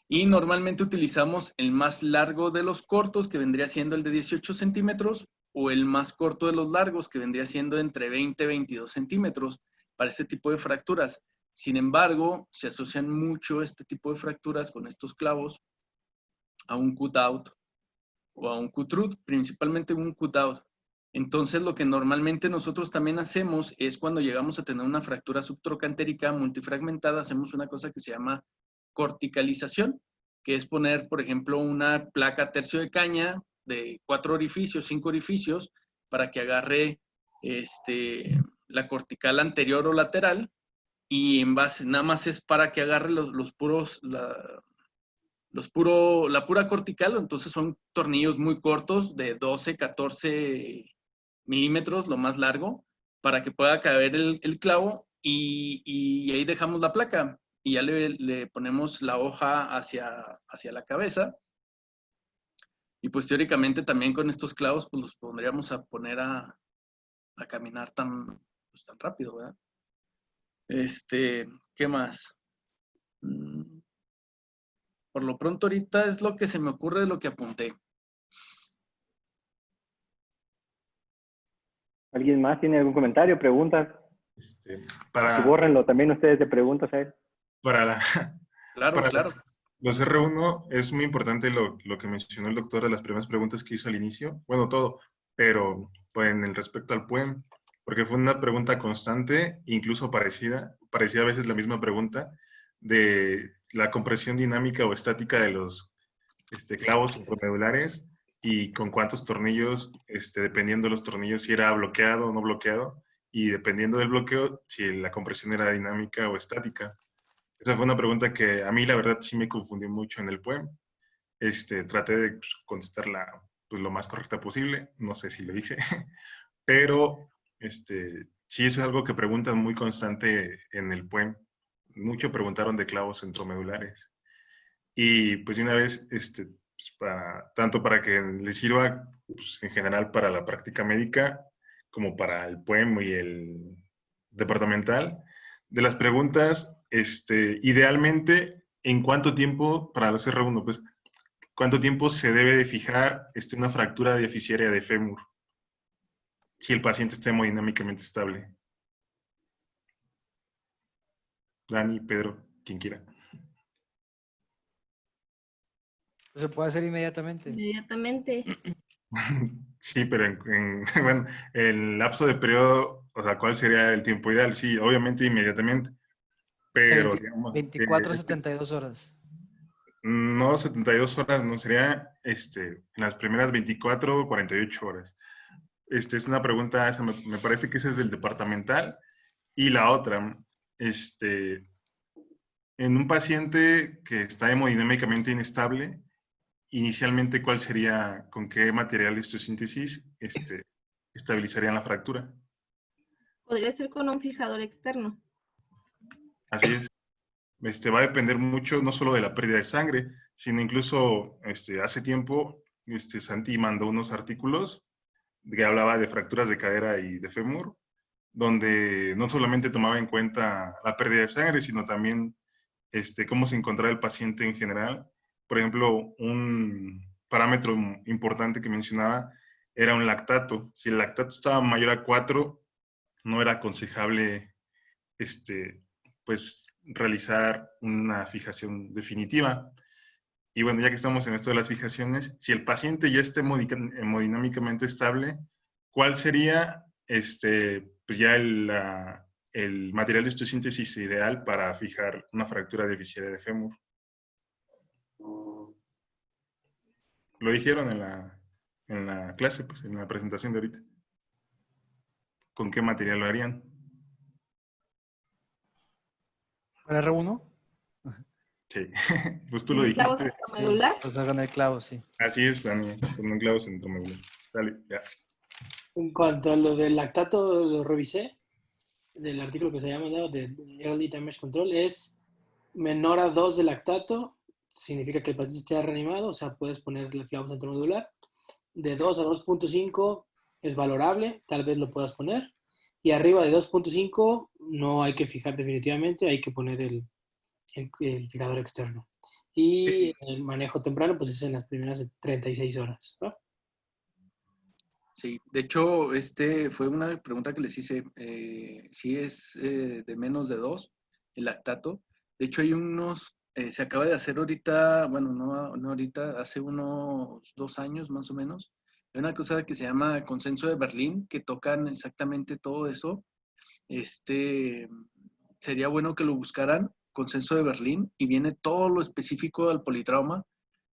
Y normalmente utilizamos el más largo de los cortos, que vendría siendo el de 18 centímetros, o el más corto de los largos, que vendría siendo entre 20 y 22 centímetros, para este tipo de fracturas. Sin embargo, se asocian mucho este tipo de fracturas con estos clavos a un cutout o a un cutroot, principalmente un cutout. Entonces, lo que normalmente nosotros también hacemos es, cuando llegamos a tener una fractura subtrocantérica multifragmentada, hacemos una cosa que se llama corticalización, que es poner, por ejemplo, una placa tercio de caña de 4 orificios, 5 orificios, para que agarre la cortical anterior o lateral, y en base, nada más es para que agarre la pura cortical. Entonces son tornillos muy cortos, de 12, 14 milímetros, lo más largo, para que pueda caber el clavo, y ahí dejamos la placa y ya le ponemos la hoja hacia la cabeza. Y pues teóricamente también con estos clavos pues los pondríamos a poner a caminar tan rápido, ¿verdad? ¿Qué más? Por lo pronto ahorita es lo que se me ocurre de lo que apunté. ¿Alguien más tiene algún comentario, preguntas? Bórrenlo también ustedes de preguntas a él. Claro. Claro. Los R1 es muy importante lo que mencionó el doctor de las primeras preguntas que hizo al inicio. Bueno, todo, pero pues, en el respecto al PUEM, porque fue una pregunta constante, incluso parecía a veces la misma pregunta de la compresión dinámica o estática de los clavos intromedulares y con cuántos tornillos, dependiendo de los tornillos, si era bloqueado o no bloqueado, y dependiendo del bloqueo, si la compresión era dinámica o estática. Esa fue una pregunta que a mí, la verdad, sí me confundió mucho en el PUEM. Traté de contestarla pues, lo más correcta posible, no sé si lo hice, pero sí, eso es algo que preguntan muy constante en el PUEM. Mucho preguntaron de clavos centromedulares. Y pues de una vez, pues, tanto para que les sirva pues, en general para la práctica médica, como para el PUEM y el departamental, de las preguntas, idealmente, ¿en cuánto tiempo, para los R1, pues, cuánto tiempo se debe de fijar una fractura diafisaria de fémur si el paciente está hemodinámicamente estable? Dani, Pedro, quien quiera. Se puede hacer inmediatamente. Inmediatamente. Sí, pero bueno, el lapso de periodo, o sea, ¿cuál sería el tiempo ideal? Sí, obviamente inmediatamente, pero digamos... 24 a 72 horas. No, 72 horas, no sería en las primeras 24 o 48 horas. Es una pregunta, esa me parece que esa es del departamental. Y la otra, en un paciente que está hemodinámicamente inestable, inicialmente, ¿cuál sería, con qué material de osteosíntesis estabilizarían la fractura? Podría ser con un fijador externo. Así es. Va a depender mucho no solo de la pérdida de sangre, sino incluso hace tiempo Santi mandó unos artículos que hablaba de fracturas de cadera y de fémur, donde no solamente tomaba en cuenta la pérdida de sangre, sino también cómo se encontraba el paciente en general. Por ejemplo, un parámetro importante que mencionaba era un lactato. Si el lactato estaba mayor a 4, no era aconsejable pues realizar una fijación definitiva. Y bueno, ya que estamos en esto de las fijaciones, si el paciente ya está hemodinámicamente estable, ¿cuál sería pues ya el material de osteosíntesis ideal para fijar una fractura deficiaria de fémur? Lo dijeron en la clase, pues en la presentación de ahorita. ¿Con qué material lo harían? ¿Para R1? Sí, pues tú lo dijiste. ¿Medular? Pues hagan el clavo, sí. Así es, Dani, con un clavo centromedular. Dale, ya. En cuanto a lo del lactato, lo revisé, del artículo que se llama de Early Damage Control, es menor a 2 de lactato, significa que el paciente esté reanimado, o sea, puedes poner el clavo centromedular. De 2 a 2.5 es valorable, tal vez lo puedas poner. Y arriba de 2.5 no hay que fijar definitivamente, hay que poner el fijador externo. Y el manejo temprano, pues es en las primeras 36 horas, ¿no? Sí, de hecho, fue una pregunta que les hice, si es de menos de 2, el lactato. De hecho, hay unos, se acaba de hacer ahorita, bueno, no ahorita, hace unos 2 años más o menos, hay una cosa que se llama Consenso de Berlín, que tocan exactamente todo eso. Sería bueno que lo buscaran, Consenso de Berlín, y viene todo lo específico al politrauma,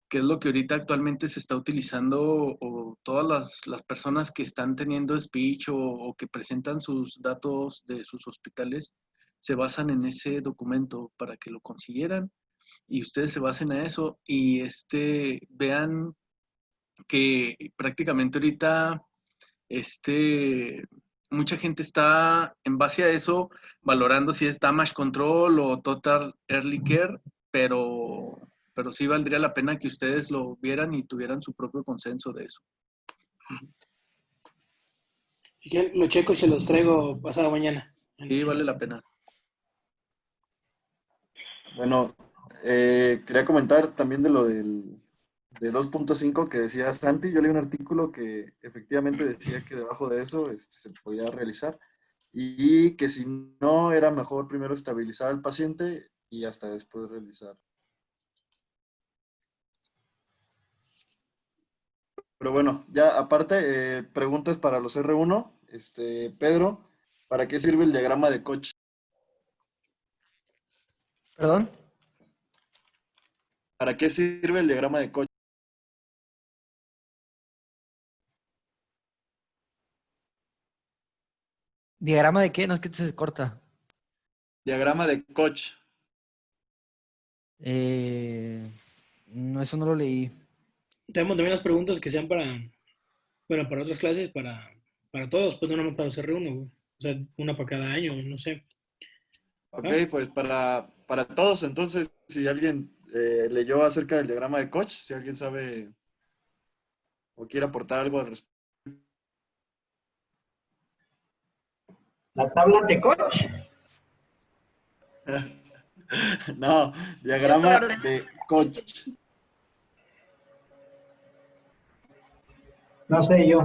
que es lo que ahorita actualmente se está utilizando, o todas las personas que están teniendo speech o que presentan sus datos de sus hospitales, se basan en ese documento para que lo consiguieran y ustedes se basen a eso y vean que prácticamente ahorita mucha gente está en base a eso valorando si es damage control o total early care, pero sí valdría la pena que ustedes lo vieran y tuvieran su propio consenso de eso. Y lo checo y se los traigo pasado mañana. Sí, vale la pena. Bueno, quería comentar también de lo de 2.5 que decía Santi. Yo leí un artículo que efectivamente decía que debajo de eso se podía realizar y que si no era mejor primero estabilizar al paciente y hasta después realizar. Pero bueno, ya aparte, preguntas para los R1. Pedro, ¿para qué sirve el diagrama de Koch? ¿Perdón? ¿Para qué sirve el diagrama de Koch? ¿Diagrama de qué? No, es que se corta. Diagrama de Koch. No, eso no lo leí. Tenemos también las preguntas que sean para, bueno, para otras clases, para todos, pues no nomás para CR1, güey. O sea, una para cada año, no sé. Ok, ¿Ah? pues para todos, entonces, si alguien leyó acerca del diagrama de Koch, si alguien sabe o quiere aportar algo al respecto. ¿La tabla de Koch? No, Y otro diagrama orden. de Koch. No sé yo.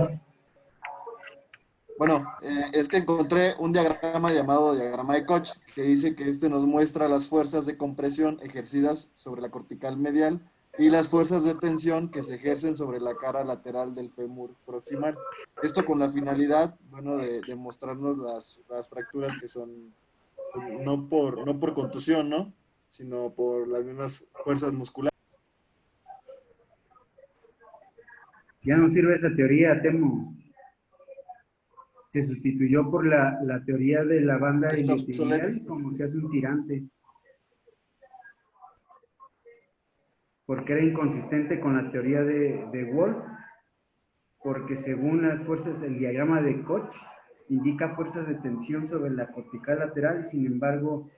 Bueno, es que encontré un diagrama llamado diagrama de Koch, que dice que este nos muestra las fuerzas de compresión ejercidas sobre la cortical medial y las fuerzas de tensión que se ejercen sobre la cara lateral del fémur proximal. Esto con la finalidad, bueno, de mostrarnos las fracturas que son no por contusión, ¿no? Sino por las mismas fuerzas musculares. Ya no sirve esa teoría, temo. Se sustituyó por la teoría de la banda Está obsoleto. iliotibial, como se hace un tirante, porque era inconsistente con la teoría de Wolff, porque según las fuerzas, el diagrama de Koch indica fuerzas de tensión sobre la cortical lateral, sin embargo,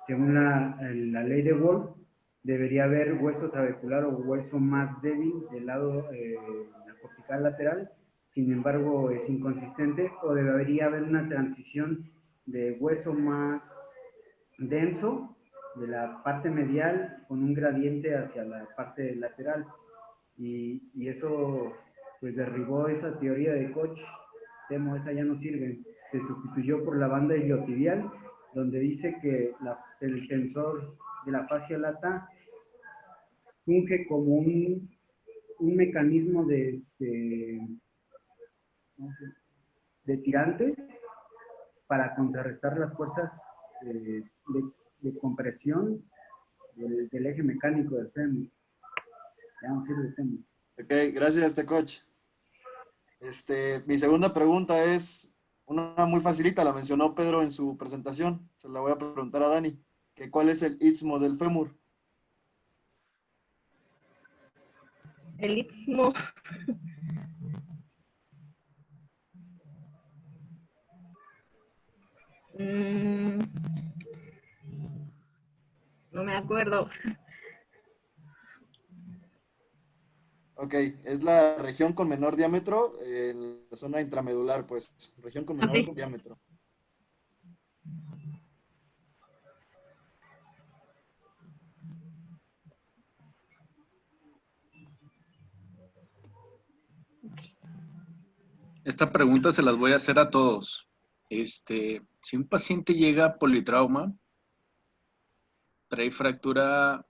según la ley de Wolff, debería haber hueso trabecular o hueso más débil del lado de la cortical lateral, sin embargo es inconsistente, o debería haber una transición de hueso más denso de la parte medial con un gradiente hacia la parte lateral. Y eso pues derribó esa teoría de Koch. Temo, esa ya no sirve. Se sustituyó por la banda iliotibial, donde dice que el tensor de la fascia lata funge como un mecanismo de tirante para contrarrestar las fuerzas de compresión del eje mecánico del fémur. Ya no sirve el fémur. Ok, gracias, Coach. Mi segunda pregunta es una muy facilita, la mencionó Pedro en su presentación. Se la voy a preguntar a Dani. ¿Cuál es el istmo del fémur? El istmo. No me acuerdo. Ok, es la región con menor diámetro, la zona intramedular, pues, región con menor Ok. diámetro. Esta pregunta se las voy a hacer a todos. Si un paciente llega a politrauma, trae fractura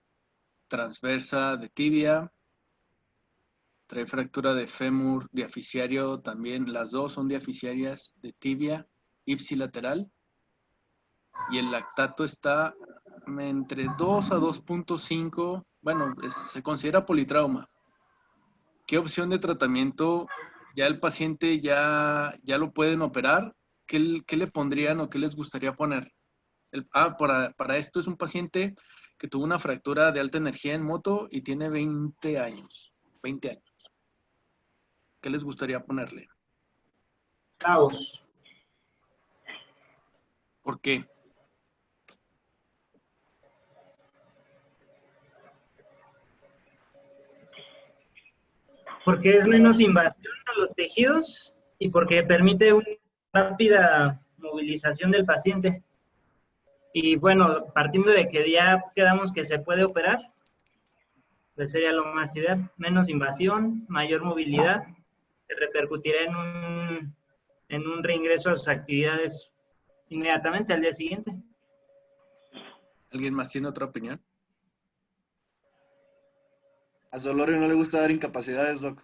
transversa de tibia, trae fractura de fémur diaficiario también, las dos son diaficiarias de tibia ipsilateral, y el lactato está entre 2 a 2.5, bueno, se considera politrauma. ¿Qué opción de tratamiento ya el paciente ya lo pueden operar? ¿Qué le pondrían o qué les gustaría poner? Para esto es un paciente que tuvo una fractura de alta energía en moto y tiene 20 años. 20 años. ¿Qué les gustaría ponerle? Caos. ¿Por qué? Porque es menos invasión a los tejidos y porque permite una rápida movilización del paciente. Y bueno, partiendo de que ya quedamos que se puede operar, pues sería lo más ideal. Menos invasión, mayor movilidad, que repercutirá en un reingreso a sus actividades inmediatamente al día siguiente. ¿Alguien más tiene otra opinión? A Solorio no le gusta dar incapacidades, Doc.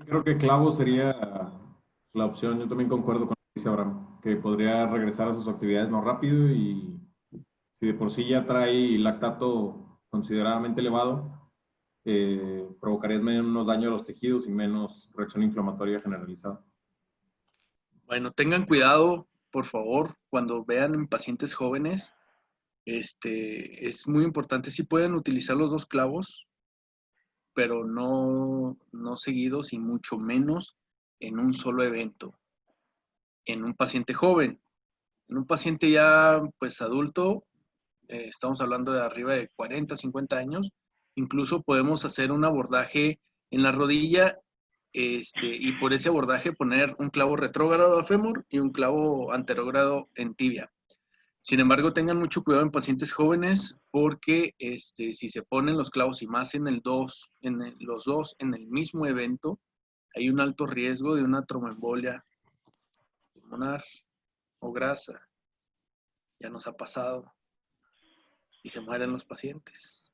Creo que clavo sería la opción. Yo también concuerdo con lo que dice Abraham, que podría regresar a sus actividades más rápido y si de por sí ya trae lactato considerablemente elevado, provocarías menos daño a los tejidos y menos reacción inflamatoria generalizada. Bueno, tengan cuidado, por favor, cuando vean en pacientes jóvenes, es muy importante si pueden utilizar los 2 clavos, pero no seguidos y mucho menos en un solo evento. En un paciente joven, en un paciente ya pues adulto, estamos hablando de arriba de 40, 50 años, incluso podemos hacer un abordaje en la rodilla y por ese abordaje poner un clavo retrógrado a fémur y un clavo anterógrado en tibia. Sin embargo, tengan mucho cuidado en pacientes jóvenes porque si se ponen los clavos y más en los dos en el mismo evento, hay un alto riesgo de una tromboembolia pulmonar o grasa. Ya nos ha pasado y se mueren los pacientes.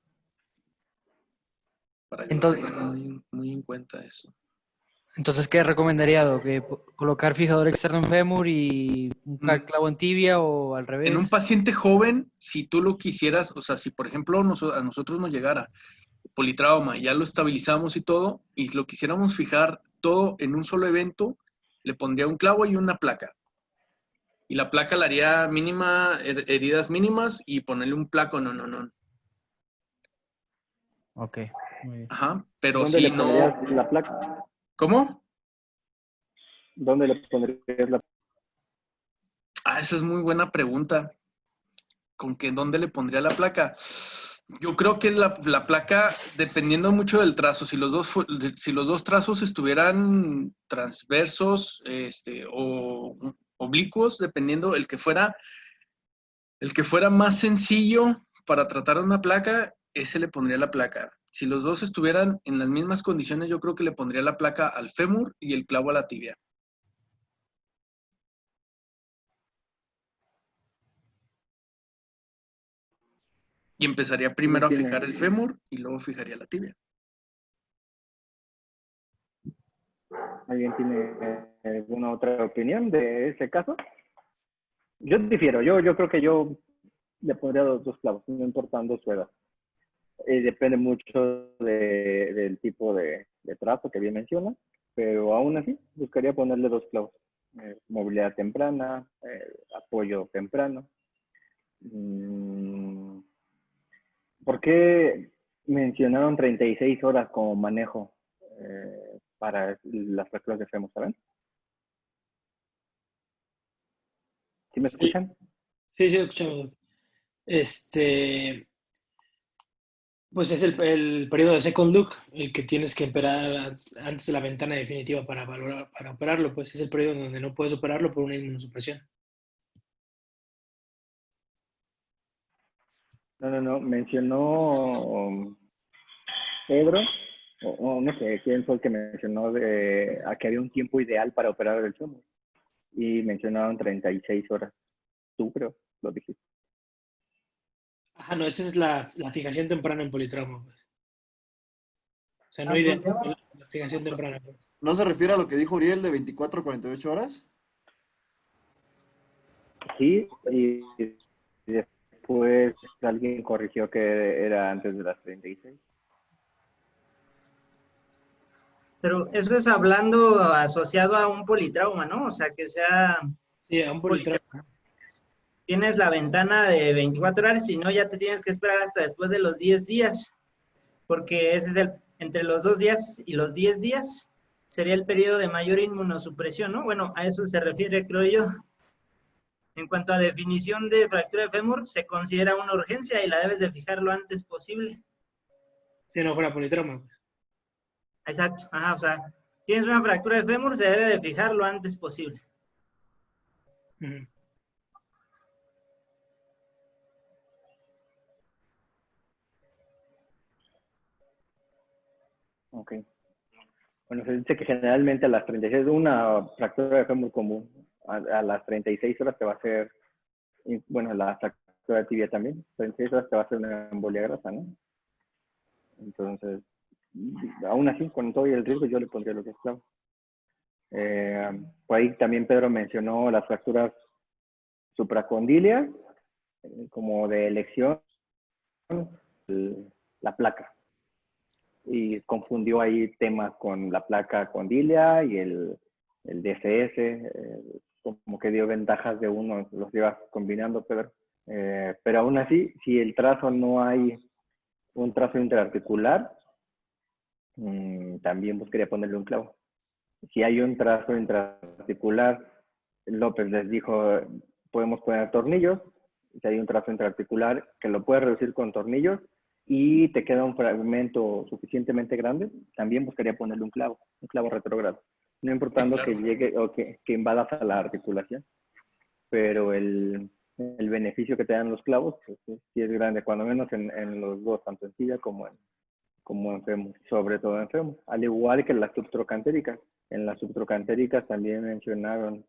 Para que Entonces, lo tengan muy, muy en cuenta eso. entonces, ¿qué recomendaría, Doc? ¿Colocar fijador externo en fémur y un clavo en tibia o al revés? En un paciente joven, si tú lo quisieras, o sea, si por ejemplo a nosotros nos llegara politrauma, ya lo estabilizamos y todo, y lo quisiéramos fijar todo en un solo evento, le pondría un clavo y una placa. Y la placa la haría mínima, heridas mínimas, y ponerle un placo, no. Ok, muy bien. Ajá, pero ¿Dónde si le no... pondrías la placa? ¿Cómo? ¿Dónde le pondrías la placa? Esa es muy buena pregunta. ¿Dónde le pondría la placa? Yo creo que la placa, dependiendo mucho del trazo, si los dos trazos estuvieran transversos o oblicuos, dependiendo el que fuera más sencillo para tratar una placa, ese le pondría la placa. Si los dos estuvieran en las mismas condiciones, yo creo que le pondría la placa al fémur y el clavo a la tibia. Y empezaría primero a fijar el fémur y luego fijaría la tibia. ¿Alguien tiene alguna otra opinión de ese caso? Yo difiero. Yo creo que yo le pondría los 2 clavos, no importando su edad. Depende mucho del tipo de trazo que bien menciona, pero aún así buscaría ponerle 2 clavos. Movilidad temprana, apoyo temprano. ¿Por qué mencionaron 36 horas como manejo para las fracturas de fémur, saben? ¿Sí me escuchan? Sí, escuchamos. Pues es el periodo de second look, el que tienes que esperar antes de la ventana definitiva para operarlo, pues es el periodo en donde no puedes operarlo por una inmunosupresión. No, mencionó Pedro, o no sé quién fue el que mencionó a que había un tiempo ideal para operar el fémur. Y mencionaron 36 horas. Tú creo, lo dijiste. Ajá, no, esa es la fijación temprana en politrauma, pues. O sea, no ideal, la fijación temprana. Pues. ¿No se refiere a lo que dijo Uriel de 24 a 48 horas? Sí, y después alguien corrigió que era antes de las 36. Pero eso es hablando asociado a un politrauma, ¿no? O sea, que sea... Sí, a un politrauma. Tienes la ventana de 24 horas, si no ya te tienes que esperar hasta después de los 10 días, porque ese es entre los 2 días y los 10 días sería el periodo de mayor inmunosupresión, ¿no? Bueno, a eso se refiere, creo yo. En cuanto a definición de fractura de fémur, se considera una urgencia y la debes de fijar lo antes posible. Si no fuera politrauma. Exacto, ajá, o sea, tienes una fractura de fémur, se debe de fijar lo antes posible. Ok. Bueno, se dice que generalmente a las 36, una fractura de fémur común, a las 36 horas te va a hacer, bueno, la fractura de tibia también, 36 horas te va a hacer una embolia grasa, ¿no? Entonces, aún así, con todo y el riesgo, yo le pondría los 2 clavos. Por ahí también Pedro mencionó las fracturas supracondilias, como de elección, la placa. y confundió ahí temas con la placa condilia y el DFS, como que dio ventajas de uno, los ibas combinando, Pedro. Pero aún así, si el trazo no hay un trazo interarticular, también buscaría ponerle un clavo. Si hay un trazo interarticular, López les dijo, podemos poner tornillos. Si hay un trazo interarticular que lo puedes reducir con tornillos y te queda un fragmento suficientemente grande, también buscaría ponerle un clavo retrógrado. No importando que llegue o que invadas a la articulación. Pero el beneficio que te dan los clavos, pues, sí es grande, cuando menos en los dos, tanto en silla como en fémur, sobre todo en fémur. Al igual que las subtrocantéricas. En las subtrocantéricas también mencionaron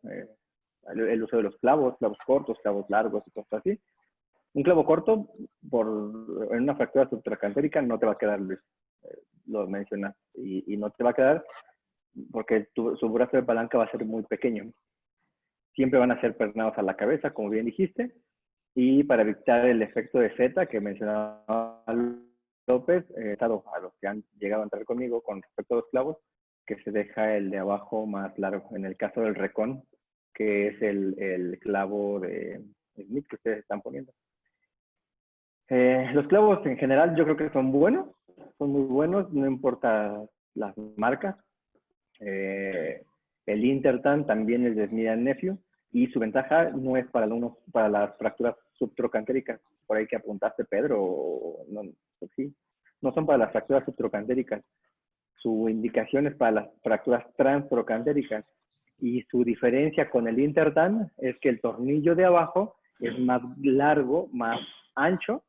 el uso de los clavos cortos, clavos largos y cosas así. Un clavo corto, en una fractura subtrocantérica no te va a quedar, Luis, lo mencionas, y no te va a quedar porque su brazo de palanca va a ser muy pequeño. Siempre van a ser pernados a la cabeza, como bien dijiste, y para evitar el efecto de Z que mencionaba López, a los que han llegado a entrar conmigo con respecto a los clavos, que se deja el de abajo más largo. En el caso del recón, que es el clavo de Smith que ustedes están poniendo. Los clavos en general yo creo que son buenos, son muy buenos, no importa las marcas. El Intertan también es de Smith & Nephew y su ventaja no es para las fracturas subtrocantéricas, por ahí que apuntaste, Pedro, no, sí, no son para las fracturas subtrocantéricas. Su indicación es para las fracturas transtrocantéricas y su diferencia con el Intertan es que el tornillo de abajo es más largo, más ancho,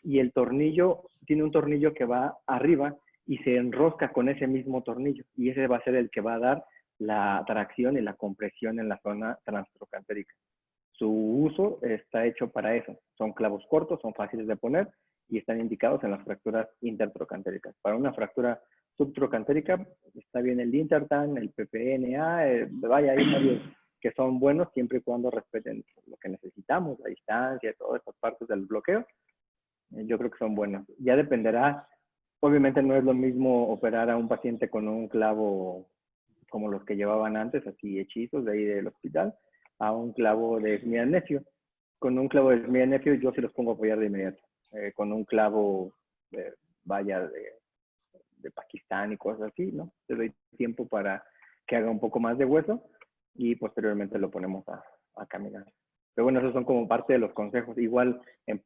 y el tornillo tiene un tornillo que va arriba y se enrosca con ese mismo tornillo, y ese va a ser el que va a dar la tracción y la compresión en la zona transtrocantérica. Su uso está hecho para eso. Son clavos cortos, son fáciles de poner y están indicados en las fracturas intertrocantéricas. Para una fractura subtrocantérica está bien el Intertan, el PPNA, vaya, hay varios que son buenos siempre y cuando respeten lo que necesitamos, la distancia, todas esas partes del bloqueo. Yo creo que son buenos. Ya dependerá, obviamente no es lo mismo operar a un paciente con un clavo como los que llevaban antes, así hechizos de ahí del hospital, a un clavo de Smith & Nephew. Con un clavo de Smith & Nephew yo sí los pongo a apoyar de inmediato. Con un clavo, vaya, de Pakistán y cosas así, ¿no? Te doy tiempo para que haga un poco más de hueso y posteriormente lo ponemos a caminar. Pero bueno, esos son como parte de los consejos. Igual en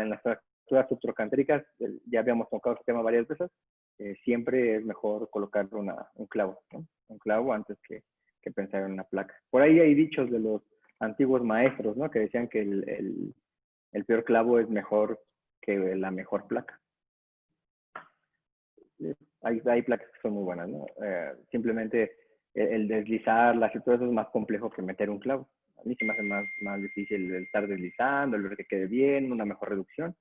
las fracturas subtrocantéricas, ya habíamos tocado ese tema varias veces, siempre es mejor colocar un clavo, ¿no? Un clavo antes que pensar en una placa. Por ahí hay dichos de los antiguos maestros, ¿no? Que decían que el peor clavo es mejor que la mejor placa. Hay placas que son muy buenas, ¿no? Simplemente el deslizarlas y todo eso es más complejo que meter un clavo. A mí se me hace más difícil el estar deslizando, el ver que quede bien, una mejor reducción,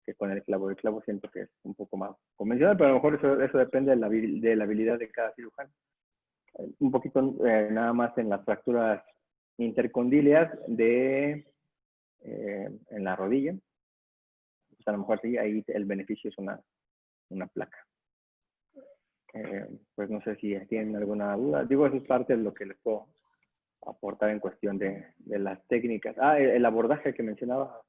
que con el clavo. El clavo siento que es un poco más convencional, pero a lo mejor eso depende de la habilidad de cada cirujano. Un poquito nada más en las fracturas intercondíleas en la rodilla. Pues a lo mejor sí, ahí el beneficio es una placa. Pues no sé si tienen alguna duda. Digo, eso es parte de lo que les puedo aportar en cuestión de las técnicas. El abordaje que mencionaba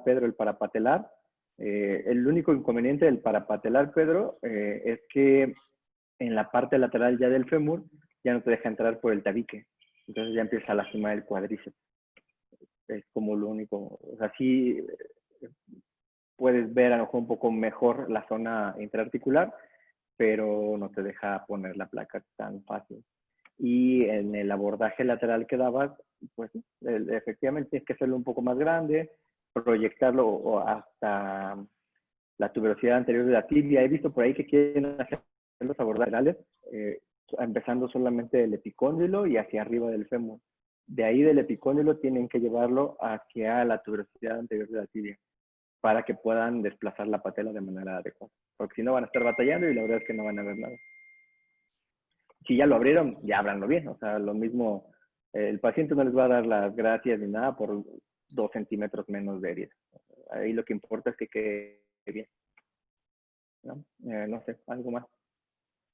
Pedro, el parapatelar. El único inconveniente del parapatelar, Pedro, es que en la parte lateral ya del fémur ya no te deja entrar por el tabique. Entonces ya empieza a lastimar el cuádriceps. Es como lo único. O sea, sí puedes ver a lo mejor un poco mejor la zona intraarticular, pero no te deja poner la placa tan fácil. Y en el abordaje lateral que dabas, pues efectivamente tienes que hacerlo un poco más grande, proyectarlo hasta la tuberosidad anterior de la tibia. He visto por ahí que quieren hacer los abordajes laterales, empezando solamente del epicóndilo y hacia arriba del fémur. De ahí del epicóndilo tienen que llevarlo hacia la tuberosidad anterior de la tibia para que puedan desplazar la patela de manera adecuada. Porque si no van a estar batallando y la verdad es que no van a ver nada. Si ya lo abrieron, ya ábranlo bien. O sea, lo mismo, el paciente no les va a dar las gracias ni nada por 2 centímetros menos de herida. Ahí lo que importa es que quede bien, ¿no? No sé, algo más.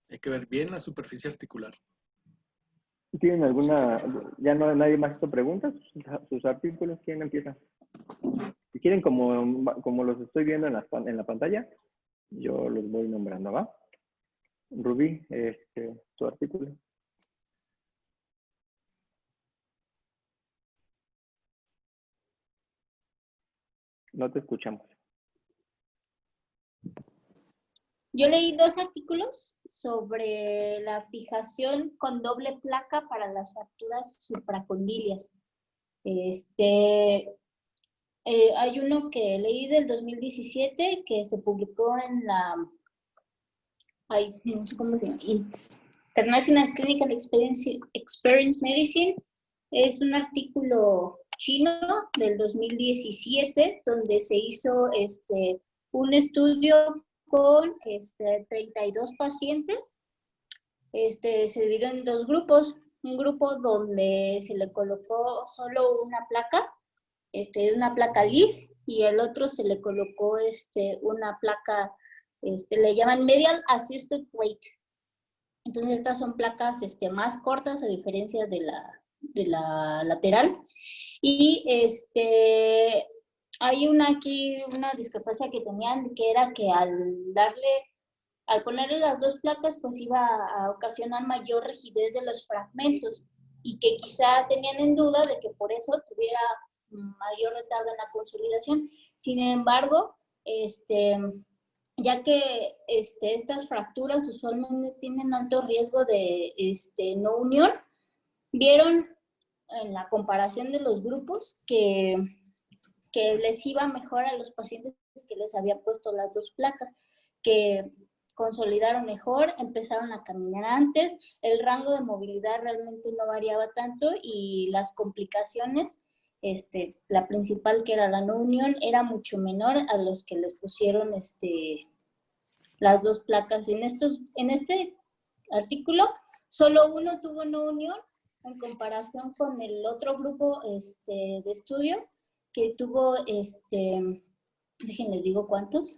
Hay que ver bien la superficie articular. ¿Tienen alguna, ya no nadie más hizo preguntas? ¿Sus artículos? ¿Quién empieza? Si quieren, como los estoy viendo en la pantalla, yo los voy nombrando, ¿va? Rubí, tu artículo. No te escuchamos. Yo leí 2 artículos sobre la fijación con doble placa para las fracturas supracondilias. Hay uno que leí del 2017 que se publicó en la no sé cómo se llama, International Clinical Experience Medicine. Es un artículo chino del 2017 donde se hizo un estudio con 32 pacientes. Se dividieron en 2 grupos. Un grupo donde se le colocó solo una placa LIS, y el otro se le colocó una placa, le llaman Medial Assisted Weight. Entonces estas son placas más cortas a diferencia de la lateral. Y hay una discrepancia que tenían, que era que al ponerle las 2 placas, pues iba a ocasionar mayor rigidez de los fragmentos, y que quizá tenían en duda de que por eso tuviera mayor retardo en la consolidación. Sin embargo, ya que estas fracturas usualmente tienen alto riesgo de no unión, vieron en la comparación de los grupos que les iba mejor a los pacientes que les había puesto las 2 placas, que consolidaron mejor, empezaron a caminar antes, el rango de movilidad realmente no variaba tanto, y las complicaciones, la principal, que era la no unión, era mucho menor a los que les pusieron las 2 placas. En este artículo, solo uno tuvo no unión en comparación con el otro grupo de estudio, que tuvo, déjenles digo cuántos.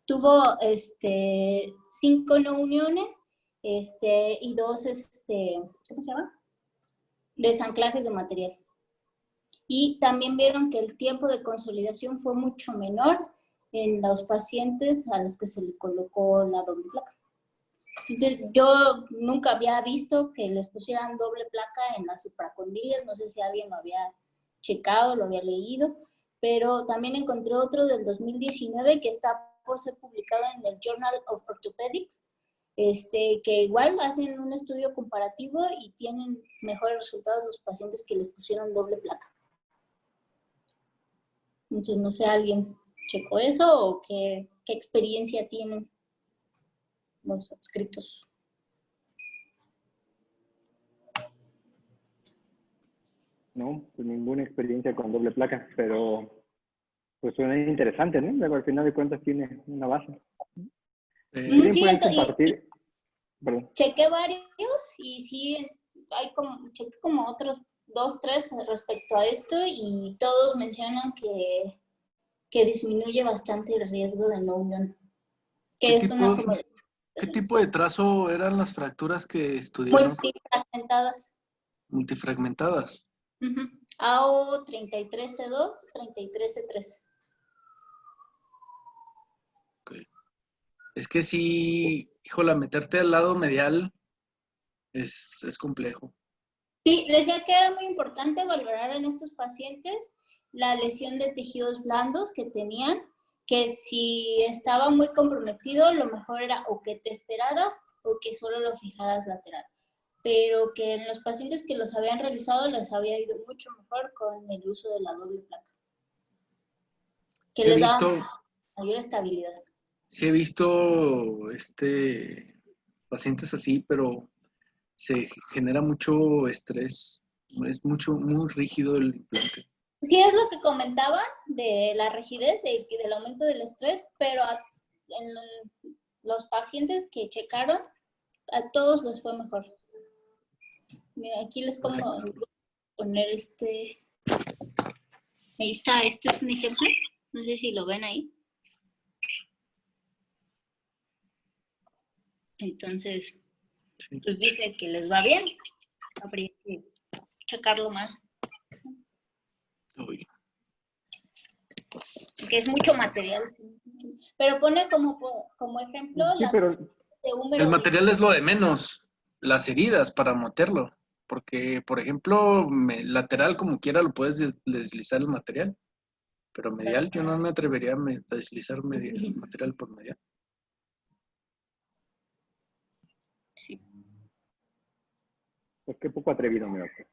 Tuvo 5 no uniones y 2 ¿cómo se llama? Desanclajes de material. Y también vieron que el tiempo de consolidación fue mucho menor en los pacientes a los que se le colocó la doble placa. Entonces, yo nunca había visto que les pusieran doble placa en las supracondilias. No sé si alguien lo había checado, lo había leído, pero también encontré otro del 2019 que está por ser publicado en el Journal of Orthopedics, que igual hacen un estudio comparativo y tienen mejores resultados los pacientes que les pusieron doble placa. Entonces, no sé, ¿alguien checó eso o qué experiencia tienen los adscritos? No, pues ninguna experiencia con doble placa, pero pues suena interesante, ¿no? Luego, al final de cuentas tiene una base. Sí, pueden compartir? Perdón. Chequé varios y sí, chequé como otros 2, 3 respecto a esto, y todos mencionan que disminuye bastante el riesgo de no unión. ¿Qué tipo de trazo eran las fracturas que estudiaron? Multifragmentadas. Multifragmentadas. AO 33C2, 33C3. Okay. Es que sí, híjola, meterte al lado medial es complejo. Sí, decía que era muy importante valorar en estos pacientes la lesión de tejidos blandos que tenían, que si estaba muy comprometido, lo mejor era o que te esperaras o que solo lo fijaras lateral. Pero que en los pacientes que los habían realizado les había ido mucho mejor con el uso de la doble placa, que les daba mayor estabilidad. Sí he visto pacientes así, pero se genera mucho estrés. Es muy rígido el implante. Sí, es lo que comentaban de la rigidez, del aumento del estrés, pero en los pacientes que checaron, a todos les fue mejor. Mira, aquí les pongo poner ahí está, este es un ejemplo. No sé si lo ven ahí. Entonces, pues dice que les va bien. Habría que checarlo más. Uy. Que es mucho material. Pero pone como ejemplo Sí, las pero de húmero. El material es lo de menos, las heridas para meterlo. Porque, por ejemplo, lateral como quiera lo puedes deslizar el material. Pero medial yo no me atrevería a deslizar el material por medial. Sí. pues qué poco atrevido me doctor.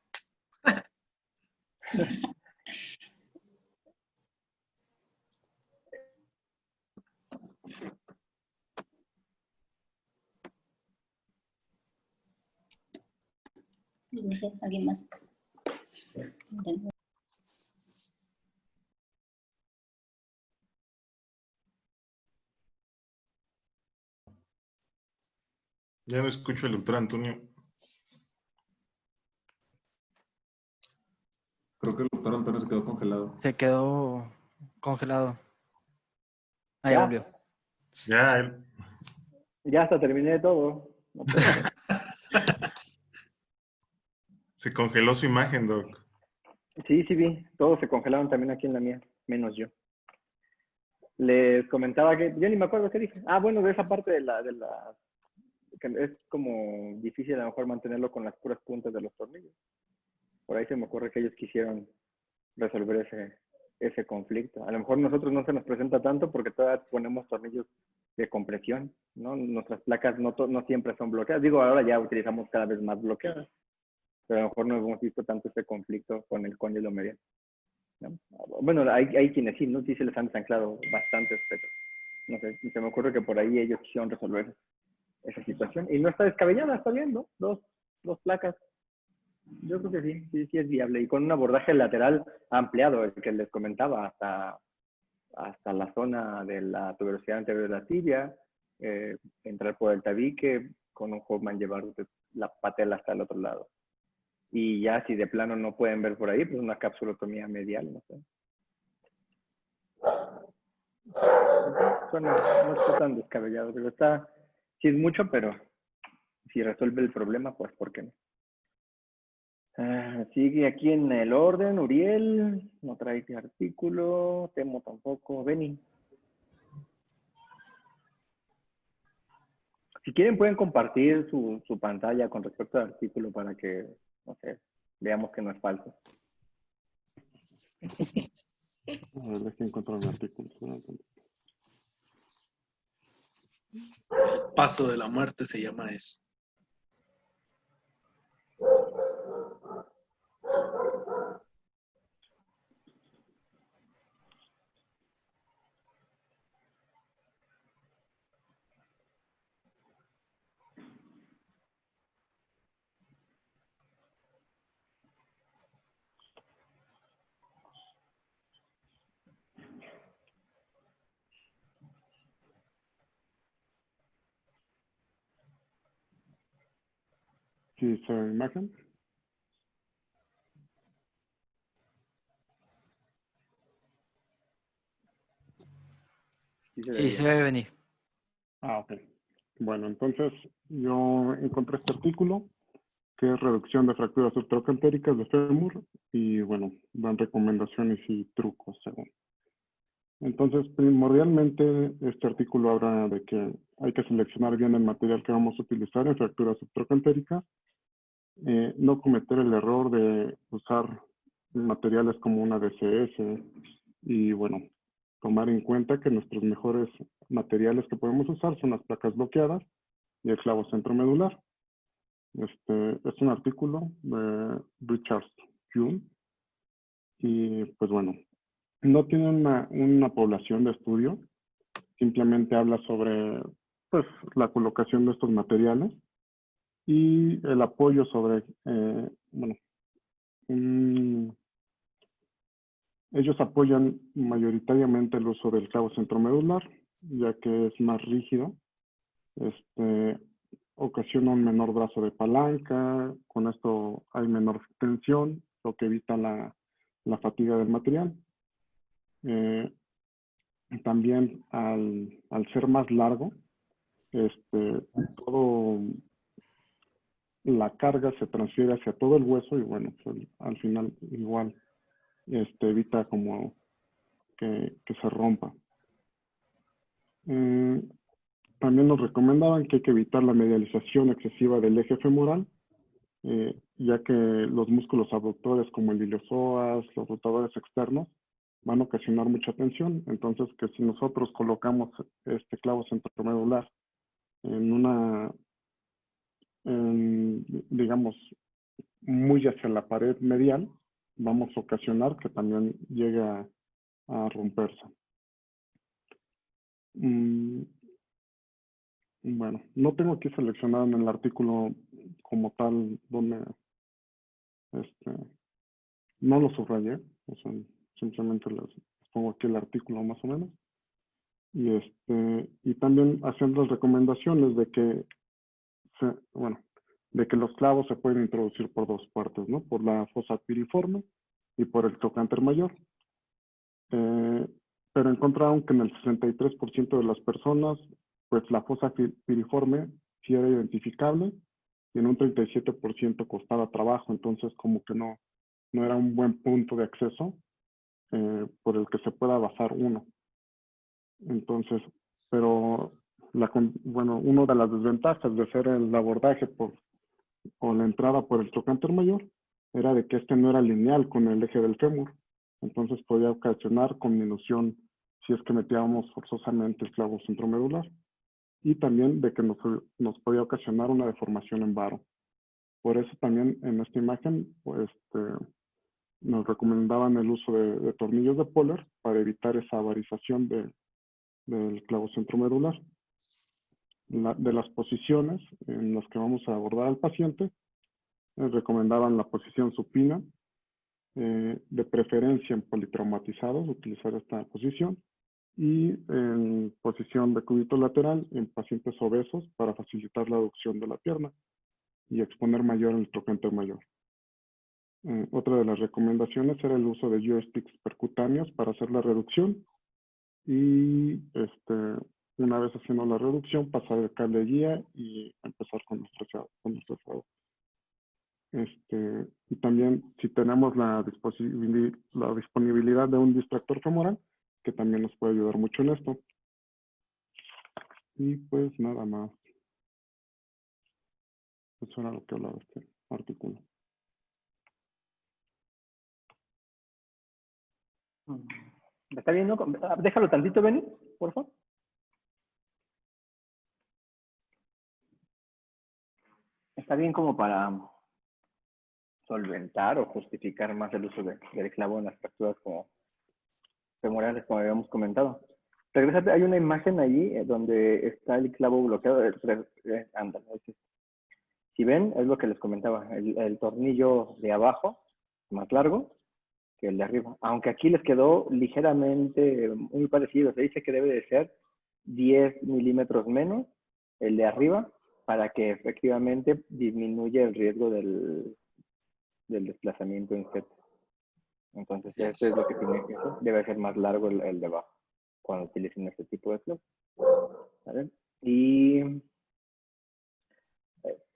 No sé, alguien más. Ya no escucho al doctor Antonio. Creo que el doctor Antonio se quedó congelado. Se quedó congelado. Ahí Ya. volvió. Ya, Ya hasta terminé todo. No puede ser. se congeló su imagen, Doc. Sí, sí vi. Todos se congelaron también aquí en la mía, menos yo. Les comentaba que, yo ni me acuerdo qué dije. Ah, bueno, de esa parte de la, que es como difícil a lo mejor mantenerlo con las puras puntas de los tornillos. Por ahí se me ocurre que ellos quisieron resolver ese conflicto. A lo mejor nosotros no se nos presenta tanto porque todavía ponemos tornillos de compresión, ¿no? Nuestras placas no siempre son bloqueadas. Digo, ahora ya utilizamos cada vez más bloqueadas, pero a lo mejor no hemos visto tanto ese conflicto con el cónyuge medial, ¿no? Bueno, hay quienes sí, ¿no? Sí se les han desanclado bastantes, pero no sé, se me ocurre que por ahí ellos quisieron resolver esa situación. Y no está descabellada, está bien, ¿no? Dos placas. Yo creo que sí es viable. Y con un abordaje lateral ampliado, el que les comentaba, hasta la zona de la tuberosidad anterior de la tibia, entrar por el tabique, con un Hoffman llevar la patela hasta el otro lado. Y ya si de plano no pueden ver por ahí, pues una capsulotomía medial, no sé. Bueno, no está tan descabellado, pero sí es mucho, pero si resuelve el problema, pues ¿por qué no? Sigue aquí en el orden, Uriel, no trae artículo, Temo tampoco, Beni. Si quieren pueden compartir su pantalla con respecto al artículo para que, no sé, veamos que no es falso. A ver, déjenme encontrar mi artículo. Paso de la muerte se llama eso. Sí, se ve imagen. Sí, se debe venir. Ok. Bueno, entonces yo encontré este artículo que es reducción de fracturas subtrocantéricas de fémur y bueno, dan recomendaciones y trucos según. Entonces, primordialmente este artículo habla de que hay que seleccionar bien el material que vamos a utilizar en fracturas subtrocantéricas, no cometer el error de usar materiales como una DCS y bueno, tomar en cuenta que nuestros mejores materiales que podemos usar son las placas bloqueadas y el clavo centromedular. Es un artículo de Richard June y pues bueno, no tiene una población de estudio, simplemente habla sobre pues la colocación de estos materiales y el apoyo sobre, bueno, ellos apoyan mayoritariamente el uso del clavo centromedular, ya que es más rígido, ocasiona un menor brazo de palanca, con esto hay menor tensión, lo que evita la fatiga del material. También al ser más largo, todo la carga se transfiere hacia todo el hueso y bueno, pues, al final igual evita como que se rompa. También nos recomendaban que hay que evitar la medialización excesiva del eje femoral, ya que los músculos abductores como el iliosoas, los rotadores externos, van a ocasionar mucha tensión. Entonces, que si nosotros colocamos este clavo centromedular digamos, muy hacia la pared medial, vamos a ocasionar que también llegue a romperse. Bueno, no tengo aquí seleccionado en el artículo como tal donde no lo subrayé, o sea, simplemente les pongo aquí el artículo más o menos. Y también haciendo las recomendaciones de que de que los clavos se pueden introducir por dos partes, ¿no? Por la fosa piriforme y por el trocánter mayor. Pero encontraron que en el 63% de las personas, pues la fosa piriforme sí era identificable y en un 37% costaba trabajo, entonces como que no era un buen punto de acceso por el que se pueda basar uno. Entonces, pero una de las desventajas de hacer el abordaje o la entrada por el trocánter mayor era de que no era lineal con el eje del fémur. Entonces podía ocasionar conminución si es que metíamos forzosamente el clavo centromedular. Y también de que nos podía ocasionar una deformación en varo. Por eso también en esta imagen pues, nos recomendaban el uso de tornillos de Poller para evitar esa varización del clavo centromedular. De las posiciones en las que vamos a abordar al paciente, recomendaban la posición supina, de preferencia en politraumatizados, utilizar esta posición, y en posición de cúbito lateral en pacientes obesos para facilitar la aducción de la pierna y exponer mayor el trocánter mayor. Otra de las recomendaciones era el uso de joysticks percutáneos para hacer la reducción y una vez haciendo la reducción pasar el cable guía y empezar con nuestro trazados. Y también si tenemos la disponibilidad de un distractor femoral, que también nos puede ayudar mucho en esto. Y pues nada más. Eso era lo que hablaba este artículo. ¿Está bien, no? Déjalo tantito, Benny, por favor. Está bien como para solventar o justificar más el uso del clavo en las fracturas como femorales, como habíamos comentado. Regresate, hay una imagen allí donde está el clavo bloqueado. Ándale. Si ven, es lo que les comentaba. El tornillo de abajo, más largo que el de arriba. Aunque aquí les quedó ligeramente muy parecido. Se dice que debe de ser 10 milímetros menos el de arriba para que efectivamente disminuya el riesgo del desplazamiento en Z. Entonces, esto es lo que tiene que ser. Debe ser más largo el de abajo cuando utilicen este tipo de clavo. ¿Vale? Y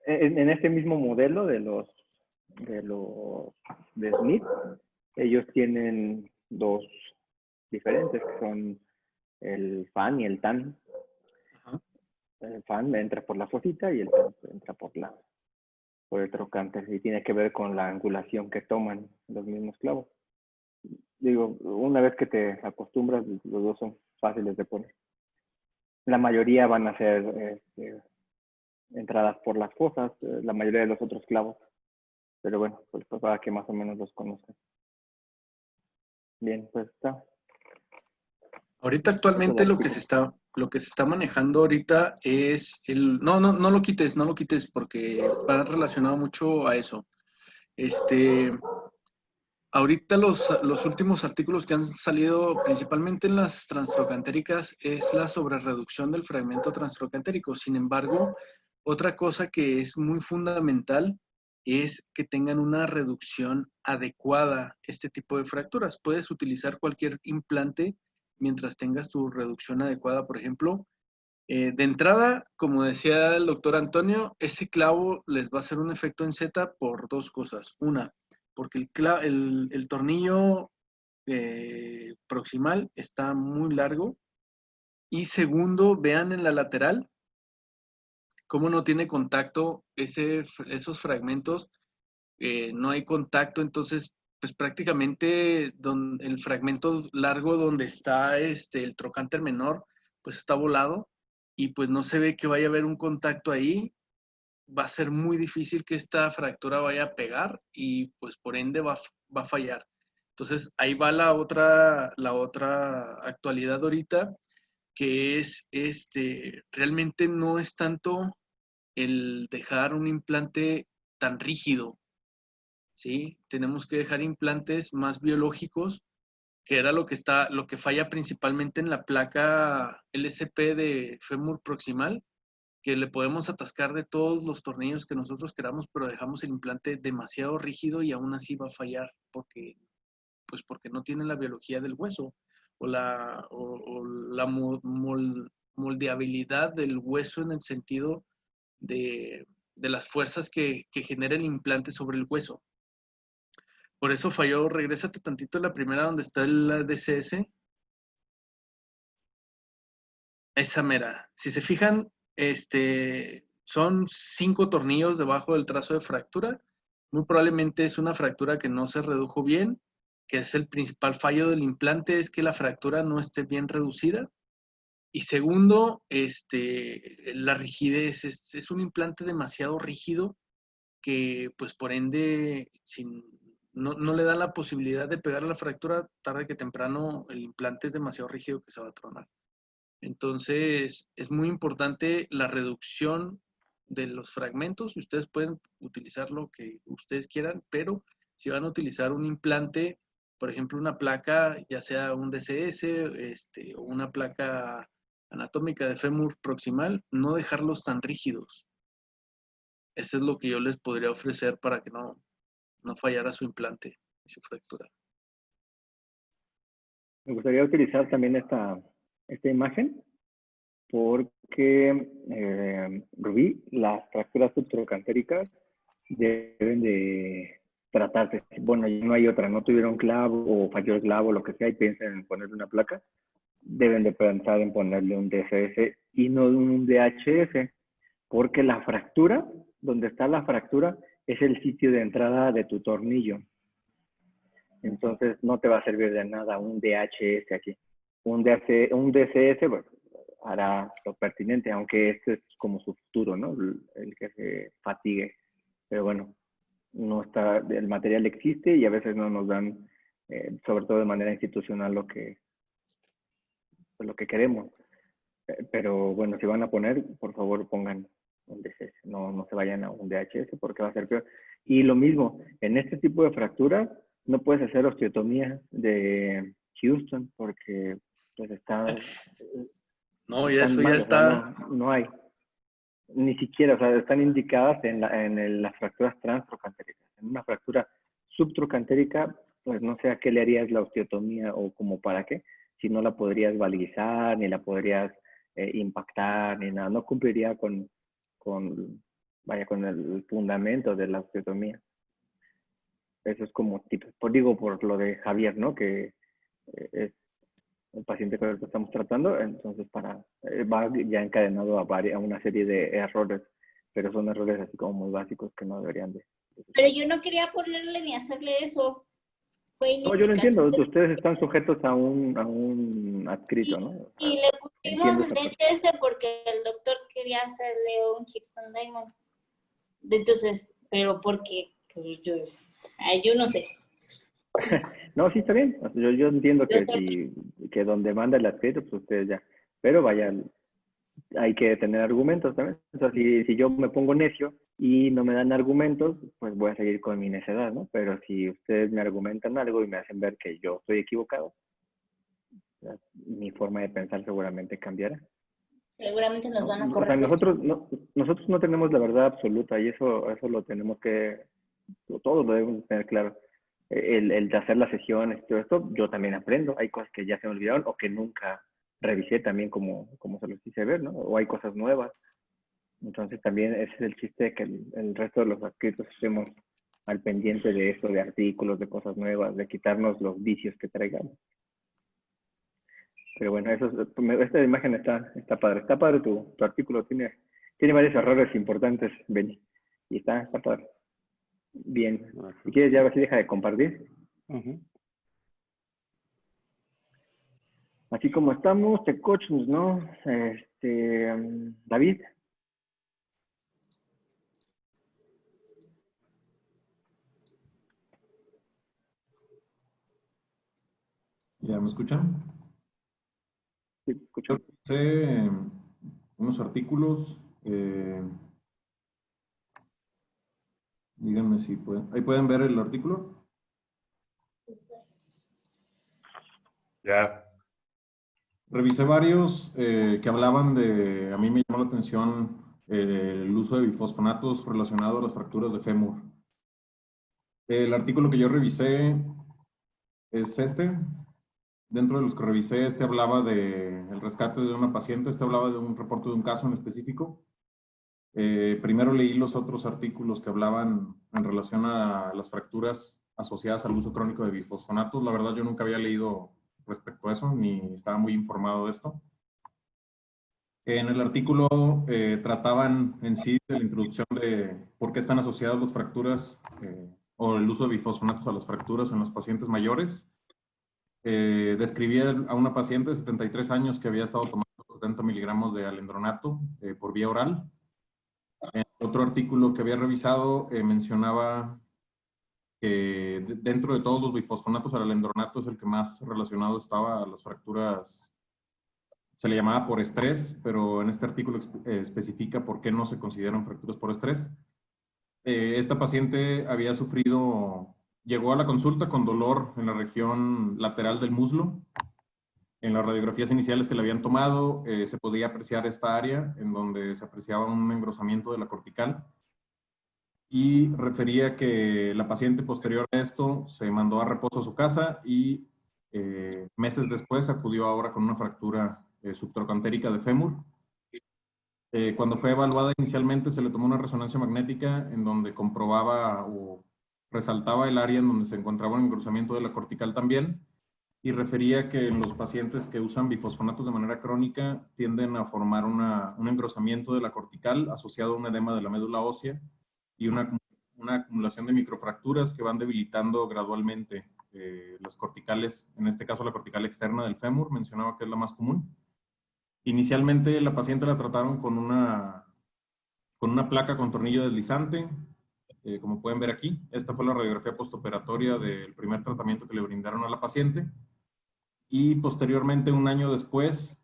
en este mismo modelo de Smith, ellos tienen dos diferentes, que son el fan y el tan. El fan entra por la fosita y el tan entra por el trocánter, y tiene que ver con la angulación que toman los mismos clavos. Digo, una vez que te acostumbras, los dos son fáciles de poner. La mayoría van a ser entradas por las fosas, la mayoría de los otros clavos. Pero bueno, pues para que más o menos los conozcan. Bien, pues está. Ahorita actualmente lo que se está manejando ahorita es no lo quites porque va relacionado mucho a eso. Ahorita los últimos artículos que han salido principalmente en las transtrocantéricas es la sobrereducción del fragmento transtrocantérico. Sin embargo, otra cosa que es muy fundamental es que tengan una reducción adecuada este tipo de fracturas. Puedes utilizar cualquier implante mientras tengas tu reducción adecuada, por ejemplo. De entrada, como decía el doctor Antonio, ese clavo les va a hacer un efecto en Z por dos cosas. Una, porque el tornillo proximal está muy largo. Y segundo, vean en la lateral cómo no tiene contacto esos fragmentos, no hay contacto, entonces pues prácticamente el fragmento largo donde está el trocánter menor, pues está volado y pues no se ve que vaya a haber un contacto ahí. Va a ser muy difícil que esta fractura vaya a pegar y pues por ende va a fallar. Entonces ahí va la otra actualidad ahorita, que es realmente no es tanto el dejar un implante tan rígido, ¿sí? Tenemos que dejar implantes más biológicos, que era lo que falla principalmente en la placa LCP de fémur proximal, que le podemos atascar de todos los tornillos que nosotros queramos, pero dejamos el implante demasiado rígido y aún así va a fallar porque no tiene la biología del hueso o la moldeabilidad del hueso en el sentido de las fuerzas que genera el implante sobre el hueso. Por eso falló. Regrésate tantito a la primera donde está el DCS. Esa mera. Si se fijan, son 5 tornillos debajo del trazo de fractura. Muy probablemente es una fractura que no se redujo bien, que es el principal fallo del implante, es que la fractura no esté bien reducida. Y segundo, la rigidez. Es un implante demasiado rígido que, pues, por ende, no le da la posibilidad de pegar la fractura, tarde que temprano el implante es demasiado rígido que se va a tronar. Entonces, es muy importante la reducción de los fragmentos. Ustedes pueden utilizar lo que ustedes quieran, pero si van a utilizar un implante, por ejemplo, una placa, ya sea un DCS o una placa anatómica de fémur proximal, no dejarlos tan rígidos. Eso es lo que yo les podría ofrecer para que no fallara su implante y su fractura. Me gustaría utilizar también esta imagen porque, Rubí, las fracturas subtrocantéricas deben de tratarse. Bueno, no hay otra, no tuvieron clavo o falló el clavo, lo que sea, y piensan en ponerle una placa. Deben de pensar en ponerle un DCS y no un DHF, porque la fractura, donde está la fractura, es el sitio de entrada de tu tornillo. Entonces no te va a servir de nada un DHS aquí. Un DCS, bueno, hará lo pertinente, aunque este es como su futuro, ¿no? El que se fatigue. Pero bueno, no está, el material existe y a veces no nos dan, sobre todo de manera institucional, lo que queremos. Pero bueno, si van a poner, por favor pongan un DCS, no se vayan a un DHS porque va a ser peor. Y lo mismo, en este tipo de fracturas no puedes hacer osteotomía de Houston porque pues no, y eso ya está. O sea, no hay. Ni siquiera, o sea, están indicadas en las fracturas transtrocantéricas. En una fractura subtrocantérica, pues no sé a qué le harías la osteotomía o como para qué, si no la podrías validizar, ni la podrías impactar, ni nada. No cumpliría con el fundamento de la osteotomía. Eso es como tipo, digo por lo de Javier, ¿no? Que es el paciente con el que estamos tratando, entonces va ya encadenado a una serie de errores, pero son errores así como muy básicos que no deberían de. Pero yo no quería ponerle ni hacerle eso. No, yo lo entiendo, ustedes están sujetos a un adscrito, ¿no? O sea, y le pusimos el DHS porque el doctor quería hacerle un Hickstone Diamond. Entonces, pero porque pues yo no sé. No, sí está bien. Yo entiendo que donde manda el adscrito, pues ustedes ya. Pero vaya, hay que tener argumentos también. O sea, si yo me pongo necio y no me dan argumentos, pues voy a seguir con mi necedad, ¿no? Pero si ustedes me argumentan algo y me hacen ver que yo estoy equivocado, mi forma de pensar seguramente cambiará. Seguramente nos van a O correr. sea, nosotros no tenemos la verdad absoluta y eso lo tenemos que, todos lo debemos tener claro. el de hacer las sesiones y todo esto, yo también aprendo. Hay cosas que ya se me olvidaron o que nunca revisé también como se los quise ver, ¿no? O hay cosas nuevas. Entonces también ese es el chiste de que el resto de los adscritos estemos al pendiente de esto, de artículos, de cosas nuevas, de quitarnos los vicios que traigamos. Pero bueno, esta imagen está padre. Está padre tu artículo. Tiene varios errores importantes, Benny. Y está padre. Bien. Si quieres, ya a ver si deja de compartir. Así como estamos, te coachos, ¿no? David. ¿Ya me escuchan? Sí, escucho. Hice unos artículos. Díganme si pueden. ¿Ahí pueden ver el artículo? Ya. Revisé varios que hablaban de, a mí me llamó la atención el uso de bifosfonatos relacionado a las fracturas de fémur. El artículo que yo revisé es este. Dentro de los que revisé, hablaba del rescate de una paciente, hablaba de un reporte de un caso en específico. Primero leí los otros artículos que hablaban en relación a las fracturas asociadas al uso crónico de bifosfonatos. La verdad, yo nunca había leído respecto a eso, ni estaba muy informado de esto. En el artículo trataban en sí de la introducción de por qué están asociadas las fracturas o el uso de bifosfonatos a las fracturas en los pacientes mayores. Describí a una paciente de 73 años que había estado tomando 70 miligramos de alendronato por vía oral. En otro artículo que había revisado mencionaba que dentro de todos los bifosfonatos el alendronato es el que más relacionado estaba a las fracturas, se le llamaba por estrés, pero en este artículo especifica por qué no se consideran fracturas por estrés. Esta paciente había sufrido, llegó a la consulta con dolor en la región lateral del muslo. En las radiografías iniciales que le habían tomado, se podía apreciar esta área en donde se apreciaba un engrosamiento de la cortical. Y refería que la paciente posterior a esto se mandó a reposo a su casa y meses después acudió ahora con una fractura subtrocantérica de fémur. Cuando fue evaluada inicialmente se le tomó una resonancia magnética en donde comprobaba o resaltaba el área en donde se encontraba un engrosamiento de la cortical también, y refería que en los pacientes que usan bifosfonatos de manera crónica tienden a formar un engrosamiento de la cortical asociado a un edema de la médula ósea y una acumulación de microfracturas que van debilitando gradualmente las corticales, en este caso la cortical externa del fémur, mencionaba que es la más común. Inicialmente la paciente la trataron con una placa con tornillo deslizante, como pueden ver aquí. Esta fue la radiografía postoperatoria del primer tratamiento que le brindaron a la paciente. Y posteriormente, un año después,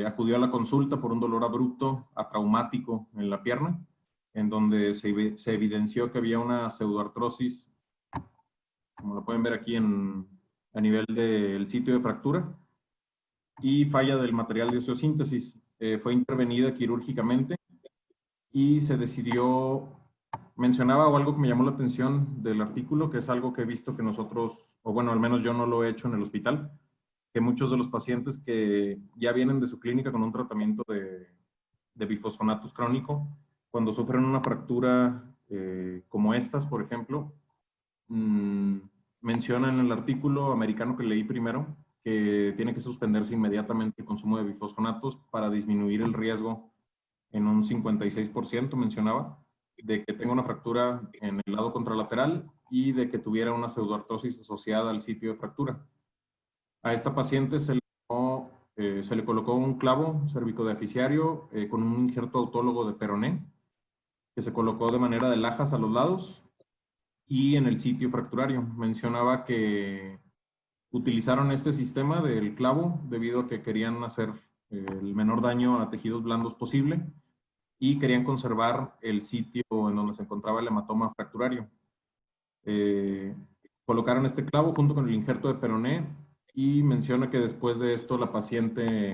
acudió a la consulta por un dolor abrupto, atraumático en la pierna, en donde se evidenció que había una pseudoartrosis, como lo pueden ver aquí a nivel del sitio de fractura, y falla del material de osteosíntesis. Fue intervenida quirúrgicamente y se decidió, mencionaba algo que me llamó la atención del artículo, que es algo que he visto que nosotros, o bueno, al menos yo no lo he hecho en el hospital, que muchos de los pacientes que ya vienen de su clínica con un tratamiento de bifosfonatos crónico, cuando sufren una fractura como estas, por ejemplo, mencionan en el artículo americano que leí primero que tiene que suspenderse inmediatamente el consumo de bifosfonatos para disminuir el riesgo en un 56%, mencionaba, de que tenga una fractura en el lado contralateral y de que tuviera una pseudoartrosis asociada al sitio de fractura. A esta paciente se le colocó un clavo cervicodeficiario con un injerto autólogo de peroné, que se colocó de manera de lajas a los lados y en el sitio fracturario. Mencionaba que utilizaron este sistema del clavo debido a que querían hacer el menor daño a tejidos blandos posible y querían conservar el sitio en donde se encontraba el hematoma fracturario. Colocaron este clavo junto con el injerto de peroné y menciona que después de esto la paciente,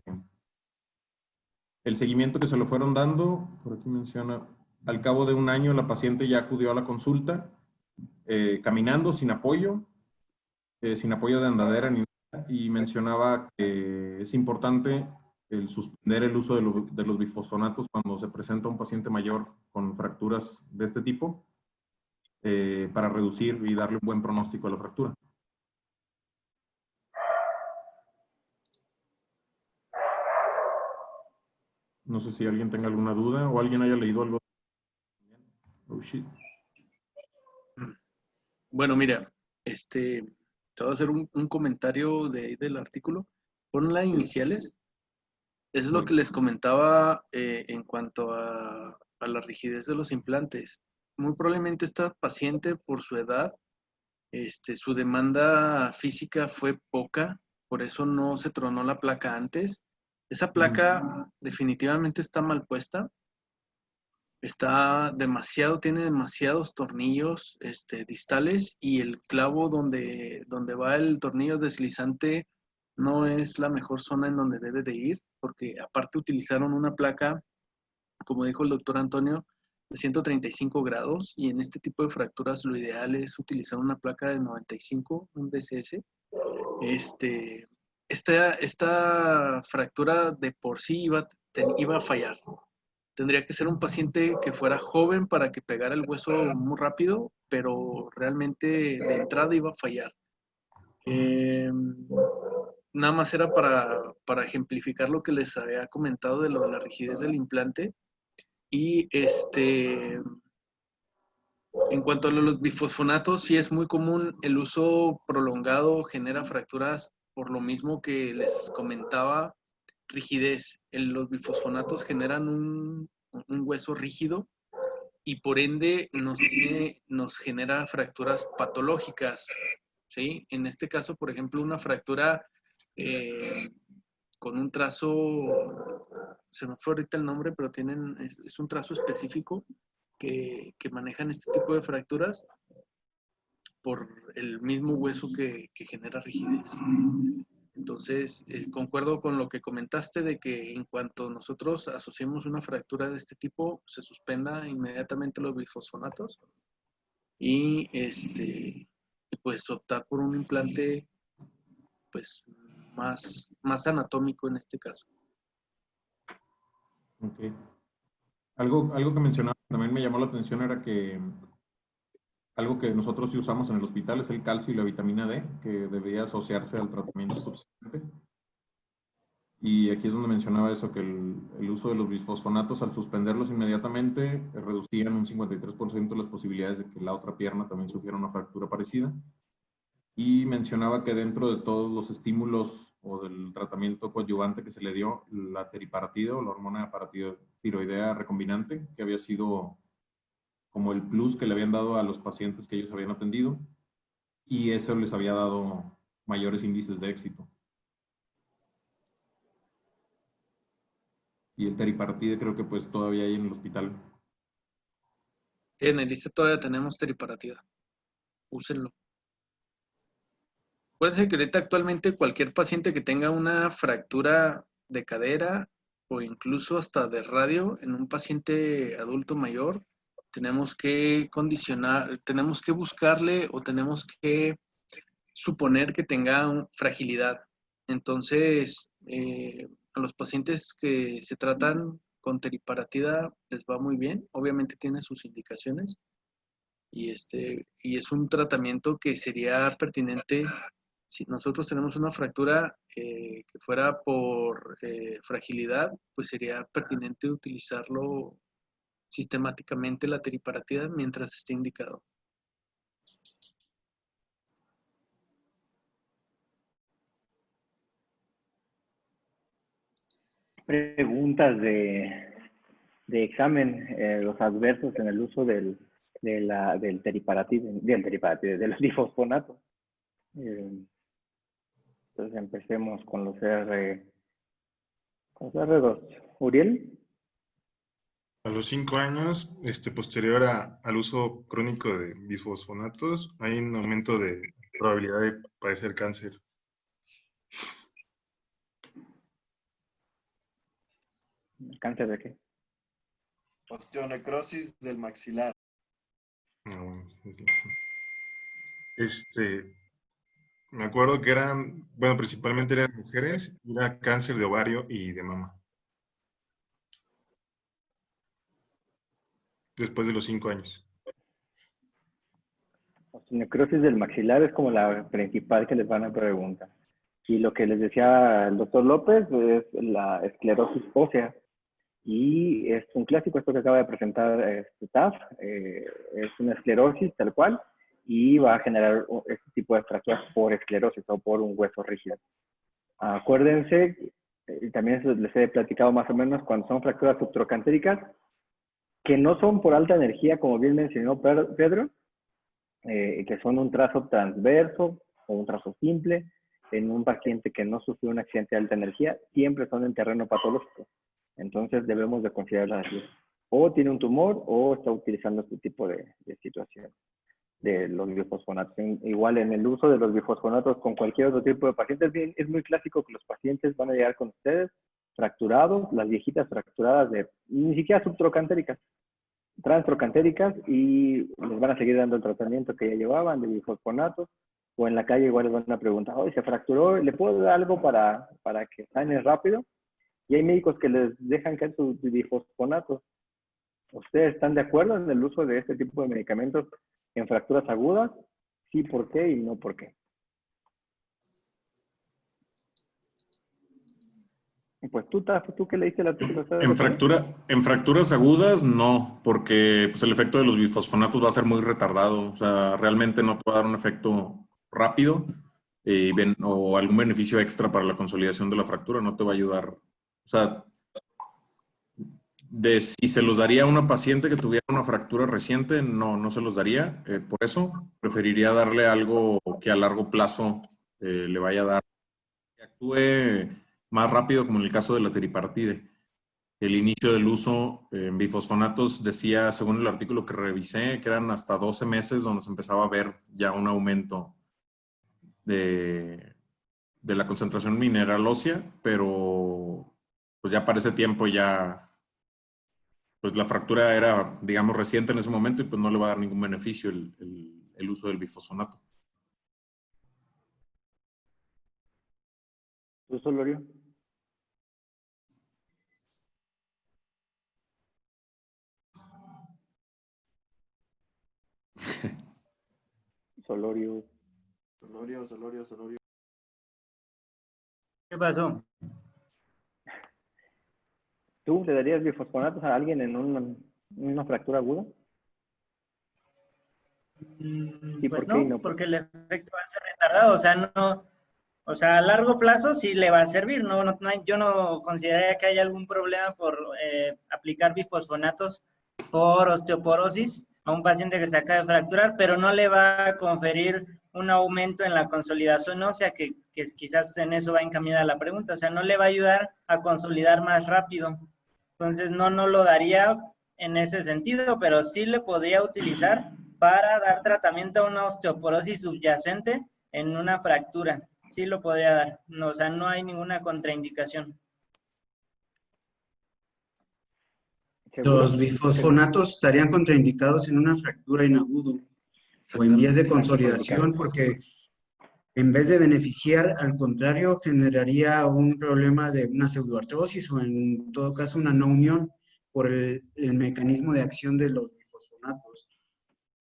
el seguimiento que se lo fueron dando, por aquí menciona, al cabo de un año la paciente ya acudió a la consulta caminando sin apoyo sin apoyo de andadera ni nada, y mencionaba que es importante el suspender el uso de los bifosfonatos cuando se presenta un paciente mayor con fracturas de este tipo, para reducir y darle un buen pronóstico a la fractura. No sé si alguien tenga alguna duda o alguien haya leído algo. Oh, shit. Bueno, mira, te voy a hacer un comentario del artículo. Ponla iniciales. Es lo que les comentaba en cuanto a la rigidez de los implantes. Muy probablemente esta paciente, por su edad, su demanda física fue poca, por eso no se tronó la placa antes. Esa placa definitivamente está mal puesta. Tiene demasiados tornillos distales, y el clavo donde va el tornillo deslizante no es la mejor zona en donde debe de ir, porque aparte utilizaron una placa, como dijo el doctor Antonio, de 135 grados, y en este tipo de fracturas lo ideal es utilizar una placa de 95, un DCS. Esta fractura de por sí iba a fallar. Tendría que ser un paciente que fuera joven para que pegara el hueso muy rápido, pero realmente de entrada iba a fallar. Nada más era para ejemplificar lo que les había comentado de lo de la rigidez del implante. Y en cuanto a los bifosfonatos, sí es muy común el uso prolongado, genera fracturas por lo mismo que les comentaba, rigidez. Los bifosfonatos generan un hueso rígido, y por ende nos genera fracturas patológicas, ¿sí? En este caso, por ejemplo, una fractura con un trazo, se me fue ahorita el nombre, pero es un trazo específico que manejan este tipo de fracturas por el mismo hueso que genera rigidez. Entonces, concuerdo con lo que comentaste de que en cuanto nosotros asociemos una fractura de este tipo, se suspenda inmediatamente los bifosfonatos y pues optar por un implante pues más anatómico en este caso. Okay. Algo que mencionaba también me llamó la atención era que algo que nosotros sí usamos en el hospital es el calcio y la vitamina D, que debería asociarse al tratamiento subsecuente. Y aquí es donde mencionaba eso, que el uso de los bisfosfonatos, al suspenderlos inmediatamente, reducían un 53% las posibilidades de que la otra pierna también sufriera una fractura parecida. Y mencionaba que dentro de todos los estímulos o del tratamiento coadyuvante que se le dio, la teriparatida o la hormona paratiroidea recombinante, que había sido como el plus que le habían dado a los pacientes que ellos habían atendido, y eso les había dado mayores índices de éxito. Y el teriparatide creo que pues todavía hay en el hospital. En el ISSSTE todavía tenemos teriparatida. Úsenlo. Acuérdense que ahorita actualmente cualquier paciente que tenga una fractura de cadera o incluso hasta de radio en un paciente adulto mayor, tenemos que tenemos que buscarle o tenemos que suponer que tenga fragilidad. Entonces, a los pacientes que se tratan con teriparatida les va muy bien. Obviamente tiene sus indicaciones y es un tratamiento que sería pertinente si nosotros tenemos una fractura que fuera por fragilidad, pues sería pertinente utilizarlo sistemáticamente, la teriparatida, mientras esté indicado. Preguntas de examen, los adversos en el uso del teriparatide, de los difosfonatos. Entonces empecemos con los R2. Uriel. A los 5 años, posterior al uso crónico de bisfosfonatos, hay un aumento de probabilidad de padecer cáncer. ¿Cáncer de qué? Osteonecrosis del maxilar. No, Me acuerdo que eran, bueno, principalmente eran mujeres, y era cáncer de ovario y de mama. Después de los 5 años. Necrosis del maxilar es como la principal que les van a preguntar. Y lo que les decía el doctor López es la esclerosis ósea. Y es un clásico, esto que acaba de presentar TAF, es una esclerosis tal cual, y va a generar este tipo de fracturas por esclerosis o por un hueso rígido. Acuérdense, también les he platicado más o menos, cuando son fracturas subtrocantéricas, que no son por alta energía, como bien mencionó Pedro, que son un trazo transverso o un trazo simple, en un paciente que no sufrió un accidente de alta energía, siempre son en terreno patológico. Entonces debemos de considerarlas así. O tiene un tumor o está utilizando este tipo de situación de los bifosfonatos. Igual en el uso de los bifosfonatos con cualquier otro tipo de pacientes, es muy clásico que los pacientes van a llegar con ustedes fracturados, las viejitas fracturadas de ni siquiera subtrocantéricas, transtrocantéricas, y les van a seguir dando el tratamiento que ya llevaban de bifosfonatos, o en la calle igual les van a preguntar, oye, se fracturó, ¿le puedo dar algo para que sane rápido? Y hay médicos que les dejan caer sus bifosfonatos. ¿Ustedes están de acuerdo en el uso de este tipo de medicamentos en fracturas agudas? Sí, ¿por qué? Y no, ¿por qué? Pues tú que leíste el artículo. En fracturas agudas, no, porque pues, el efecto de los bifosfonatos va a ser muy retardado. O sea, realmente no te va a dar un efecto rápido o algún beneficio extra para la consolidación de la fractura. No te va a ayudar. O sea, si se los daría a una paciente que tuviera una fractura reciente, no se los daría. Por eso, preferiría darle algo que a largo plazo le vaya a dar, que actúe más rápido, como en el caso de la teripartide. El inicio del uso en bifosfonatos decía, según el artículo que revisé, que eran hasta 12 meses donde se empezaba a ver ya un aumento de la concentración mineral ósea, pero pues ya para ese tiempo ya, pues la fractura era, digamos, reciente en ese momento y pues no le va a dar ningún beneficio el uso del bifosfonato. ¿Tú, Solorio? Solorio. ¿Qué pasó? ¿Tú le darías bifosfonatos a alguien en una fractura aguda? ¿Y Pues por qué no, porque el efecto va a ser retardado, o sea, a largo plazo sí le va a servir, yo no consideraría que haya algún problema por aplicar bifosfonatos por osteoporosis a un paciente que se acaba de fracturar, pero no le va a conferir un aumento en la consolidación ósea, que quizás en eso va encaminada la pregunta, o sea, no le va a ayudar a consolidar más rápido. Entonces, no lo daría en ese sentido, pero sí le podría utilizar para dar tratamiento a una osteoporosis subyacente en una fractura. Sí lo podría dar. No, o sea, no hay ninguna contraindicación. Los bifosfonatos estarían contraindicados en una fractura en agudo o en vías de consolidación porque en vez de beneficiar, al contrario, generaría un problema de una pseudoartrosis o en todo caso una no unión por el mecanismo de acción de los bifosfonatos.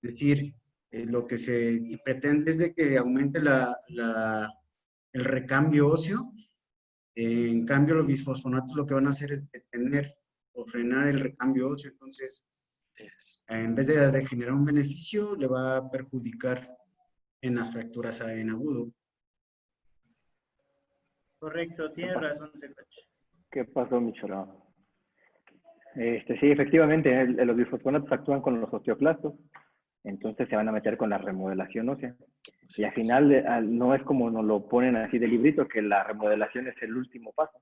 Es decir, lo que se pretende es de que aumente el recambio óseo. En cambio, los bisfosfonatos lo que van a hacer es detener o frenar el recambio óseo. Entonces, en vez de generar un beneficio, le va a perjudicar en las fracturas en agudo. Correcto, tienes razón, Tecoche. ¿Qué pasó, Michelado? Sí, efectivamente, los bifosfonatos actúan con los osteoclastos, entonces se van a meter con la remodelación ósea. Y al final no es como nos lo ponen así de librito, que la remodelación es el último paso,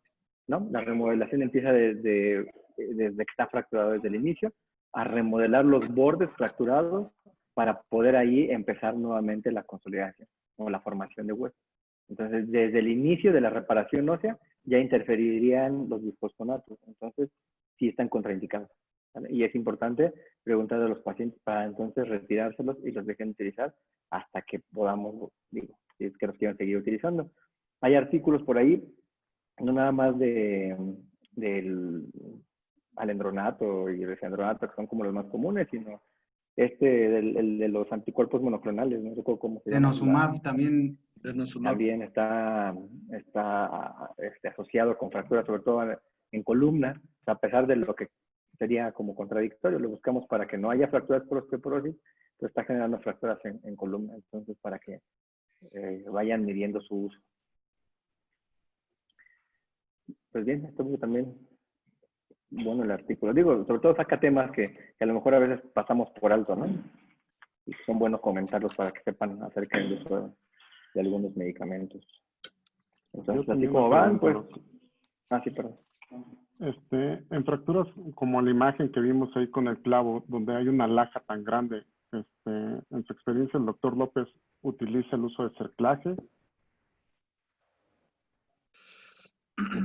¿no? La remodelación empieza desde que está fracturado desde el inicio, a remodelar los bordes fracturados para poder ahí empezar nuevamente la consolidación o la formación de hueso. Entonces, desde el inicio de la reparación ósea ya interferirían los bifosfonatos. Entonces, sí están contraindicados, ¿vale? Y es importante preguntar a los pacientes para entonces retirárselos y los dejen utilizar hasta que podamos, si es que los quieren seguir utilizando. Hay artículos por ahí, no nada más del alendronato y el esciandronato, que son como los más comunes, sino el de los anticuerpos monoclonales, no recuerdo cómo se llama. Denosumab también. También está asociado con fracturas, sobre todo en columna, a pesar de lo que sería como contradictorio, lo buscamos para que no haya fracturas por osteoporosis, pero está generando fracturas en columna, entonces para que vayan midiendo su uso. Pues bien, esto también bueno el artículo. Digo, sobre todo saca temas que a lo mejor a veces pasamos por alto, ¿no? Y son buenos comentarlos para que sepan acerca del uso de algunos medicamentos. Entonces, así como van, pues... Ah, sí, perdón. En fracturas como la imagen que vimos ahí con el clavo, donde hay una laja tan grande, en su experiencia el doctor López utiliza el uso de cerclaje.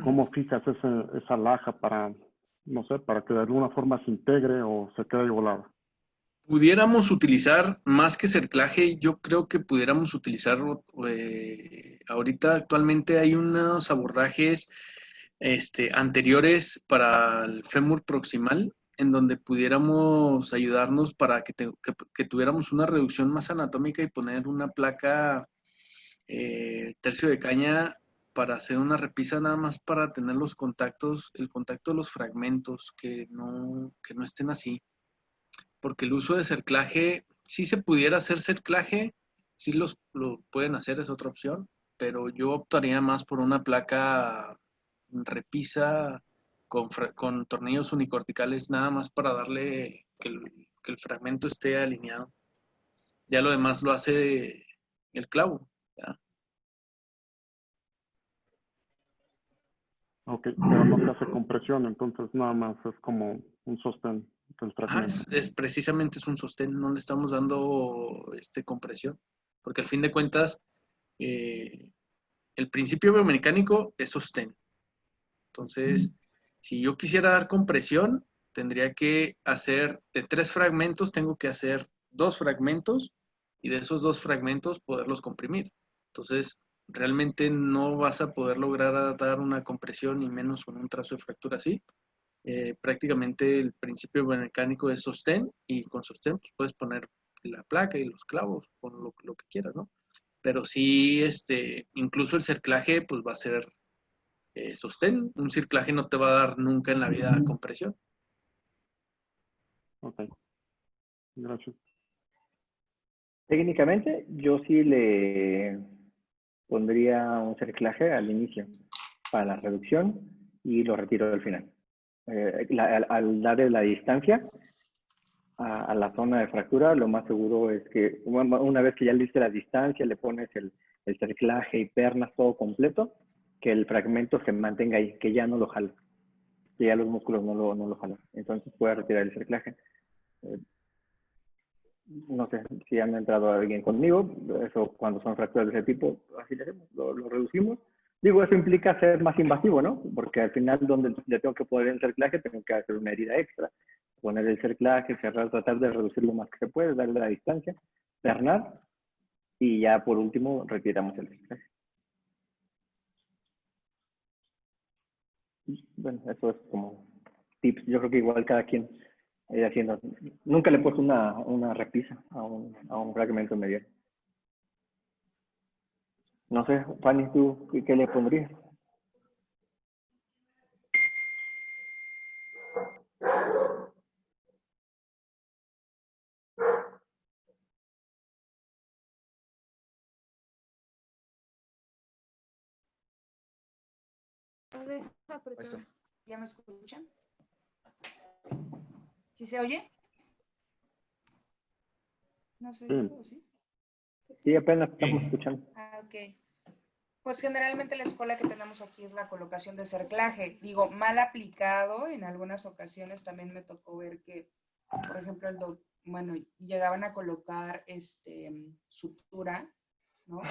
¿Cómo fijas esa laja para, no sé, para que de alguna forma se integre o se quede volada? Pudiéramos utilizar más que cerclaje, yo creo que pudiéramos utilizar, ahorita actualmente hay unos abordajes anteriores para el fémur proximal, en donde pudiéramos ayudarnos para que tuviéramos una reducción más anatómica y poner una placa tercio de caña para hacer una repisa nada más para tener los contactos, el contacto de los fragmentos, que no estén así. Porque el uso de cerclaje, si se pudiera hacer cerclaje, sí lo pueden hacer, es otra opción, pero yo optaría más por una placa repisa con tornillos unicorticales, nada más para darle que el fragmento esté alineado. Ya lo demás lo hace el clavo. ¿Ya? Ok, pero no se hace compresión, entonces nada más es como un sostén del fragmento. Precisamente es un sostén, no le estamos dando compresión, porque al fin de cuentas el principio biomecánico es sostén. Entonces, si yo quisiera dar compresión, tendría que hacer de 3 fragmentos, tengo que hacer 2 fragmentos y de esos 2 fragmentos poderlos comprimir. Entonces, realmente no vas a poder lograr dar una compresión y menos con un trazo de fractura así. Prácticamente el principio biomecánico es sostén y con sostén pues, puedes poner la placa y los clavos, con lo que quieras, ¿no? Pero sí, incluso el cerclaje pues va a ser sostén. Un cerclaje no te va a dar nunca en la vida compresión. Ok, gracias. Técnicamente, yo sí le pondría un cerclaje al inicio para la reducción y lo retiro al final. Al darle la distancia a la zona de fractura, lo más seguro es que una vez que ya le diste la distancia, le pones el cerclaje y pernas todo completo, que el fragmento se mantenga ahí, que ya no lo jala, que ya los músculos no lo jalan. Entonces puedes retirar el cerclaje. No sé si han entrado alguien conmigo, eso cuando son fracturas de ese tipo, así le hacemos, lo reducimos. Digo, eso implica ser más invasivo, ¿no? Porque al final, donde le tengo que poner el cerclaje, tengo que hacer una herida extra. Poner el cerclaje, cerrar, tratar de reducir lo más que se puede, darle la distancia, pernar, y ya por último retiramos el cerclaje. Bueno, eso es como tips. Yo creo que igual cada quien haciendo. Nunca le he puesto una repisa a un fragmento medial. No sé, Fanny, ¿tú qué le pondrías? ¿Ya me escuchan? ¿Sí se oye? ¿No se oye? ¿O sí? Sí, apenas estamos escuchando. Ah, ok. Pues generalmente la escuela que tenemos aquí es la colocación de cerclaje. Digo, mal aplicado, en algunas ocasiones también me tocó ver que, por ejemplo, llegaban a colocar sutura, ¿no?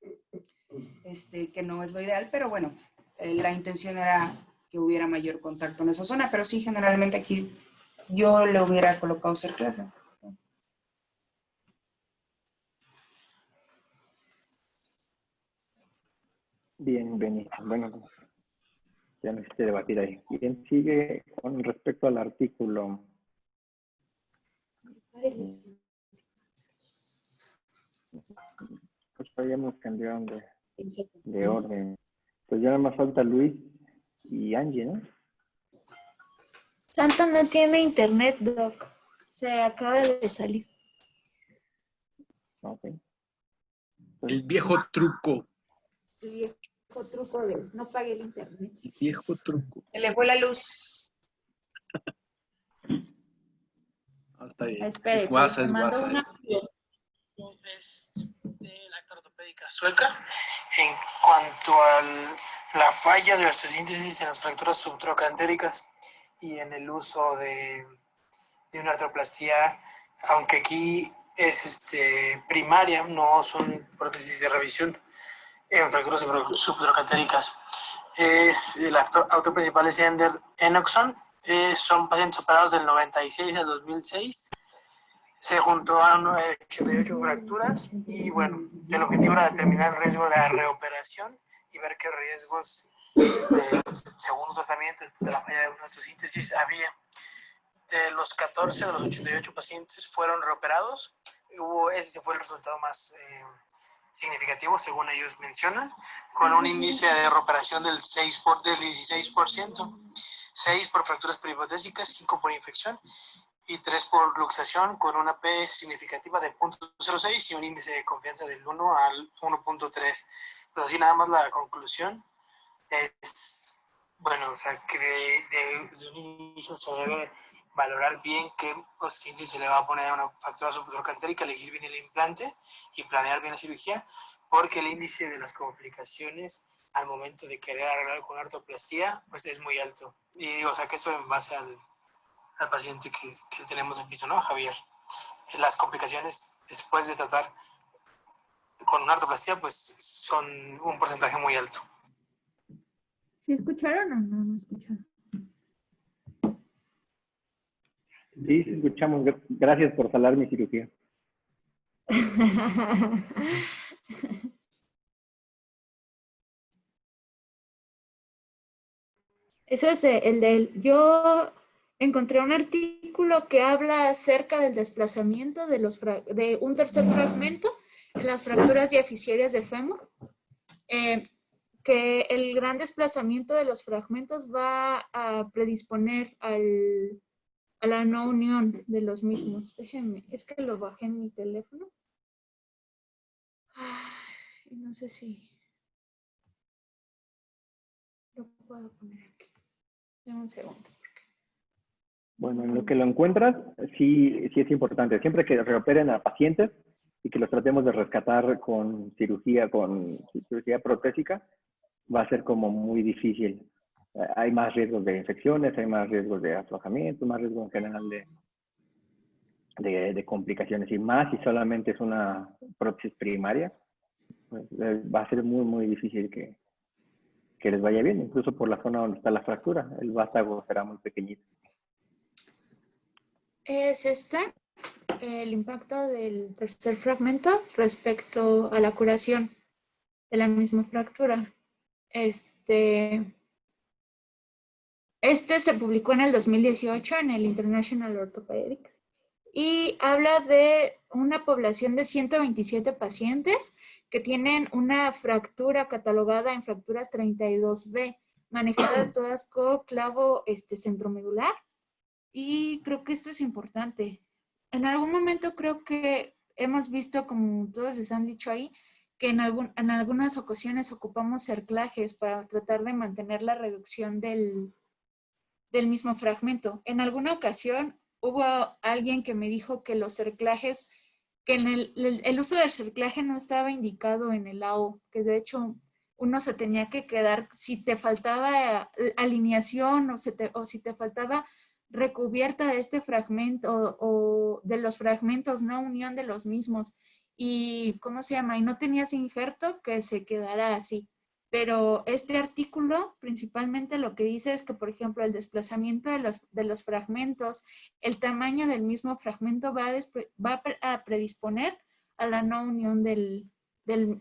Que no es lo ideal, pero bueno, la intención era que hubiera mayor contacto en esa zona, pero sí, generalmente aquí yo le hubiera colocado cerclaje. Bien, Benny. Bueno, pues, ya no existe debatir ahí. Bien, sigue con respecto al artículo. Pues habíamos cambiado de orden. Pues ya nada más falta Luis y Angie, ¿no? Santo no tiene internet, Doc. Se acaba de salir. Ok. El viejo truco. El viejo truco de no pague el internet. El viejo truco. Se le fue la luz. Hasta ahí. Espere, Es guasa, te es mando guasa. una- Es de la acta ortopédica sueca en cuanto a la falla de osteosíntesis en las fracturas subtrocantéricas y en el uso de una artroplastía, aunque aquí es primaria, no son prótesis de revisión en fracturas subtrocantéricas. El autor principal es Ender Enochson. Son pacientes operados del 96 al 2006. Se juntaron 88 fracturas y bueno, el objetivo era determinar el riesgo de la reoperación y ver qué riesgos de segundo tratamiento después de la falla de una osteosíntesis había. De los 14 de los 88 pacientes fueron reoperados. Ese fue el resultado más significativo, según ellos mencionan, con un índice de reoperación del 16%, 6 por fracturas peripotésicas, 5 por infección y 3 por luxación, con una P significativa de 0.06 y un índice de confianza del 1 al 1.3. Pues así nada más la conclusión es, bueno, o sea, que desde un inicio se debe valorar bien qué paciente se le va a poner a una fractura subtrocantérica, elegir bien el implante y planear bien la cirugía, porque el índice de las complicaciones al momento de querer arreglar con artroplastía, pues es muy alto. Y digo, o sea, que eso en base al paciente que tenemos en piso, ¿no, Javier? Las complicaciones después de tratar con una artroplastía, pues son un porcentaje muy alto. ¿Sí escucharon o no escucharon? Sí, escuchamos. Gracias por salar mi cirugía. Eso es el de él. Yo encontré un artículo que habla acerca del desplazamiento de un tercer fragmento en las fracturas diaficiarias de fémur, que el gran desplazamiento de los fragmentos va a predisponer a la no unión de los mismos. Déjenme, es que lo bajé en mi teléfono. Ay, no sé si lo puedo poner aquí. Dame un segundo. Bueno, en lo que lo encuentras, sí es importante. Siempre que reoperen a pacientes y que los tratemos de rescatar con cirugía protésica, va a ser como muy difícil. Hay más riesgos de infecciones, hay más riesgos de aflojamiento, más riesgos en general de complicaciones. Y más si solamente es una prótesis primaria, pues va a ser muy, muy difícil que les vaya bien, incluso por la zona donde está la fractura. El vástago será muy pequeñito. Es el impacto del tercer fragmento respecto a la curación de la misma fractura. Este se publicó en el 2018 en el International Orthopedics y habla de una población de 127 pacientes que tienen una fractura catalogada en fracturas 32B, manejadas todas con clavo centromedular. Y creo que esto es importante. En algún momento creo que hemos visto, como todos les han dicho ahí, que en algunas ocasiones ocupamos cerclajes para tratar de mantener la reducción del mismo fragmento. En alguna ocasión hubo alguien que me dijo que los cerclajes, que en el uso del cerclaje no estaba indicado en el AO, que de hecho uno se tenía que quedar, si te faltaba alineación o si te faltaba recubierta de este fragmento o de los fragmentos, no unión de los mismos. Y, ¿cómo se llama? Y no tenías injerto, que se quedara así. Pero este artículo principalmente lo que dice es que, por ejemplo, el desplazamiento de los fragmentos, el tamaño del mismo fragmento va a predisponer a la no unión del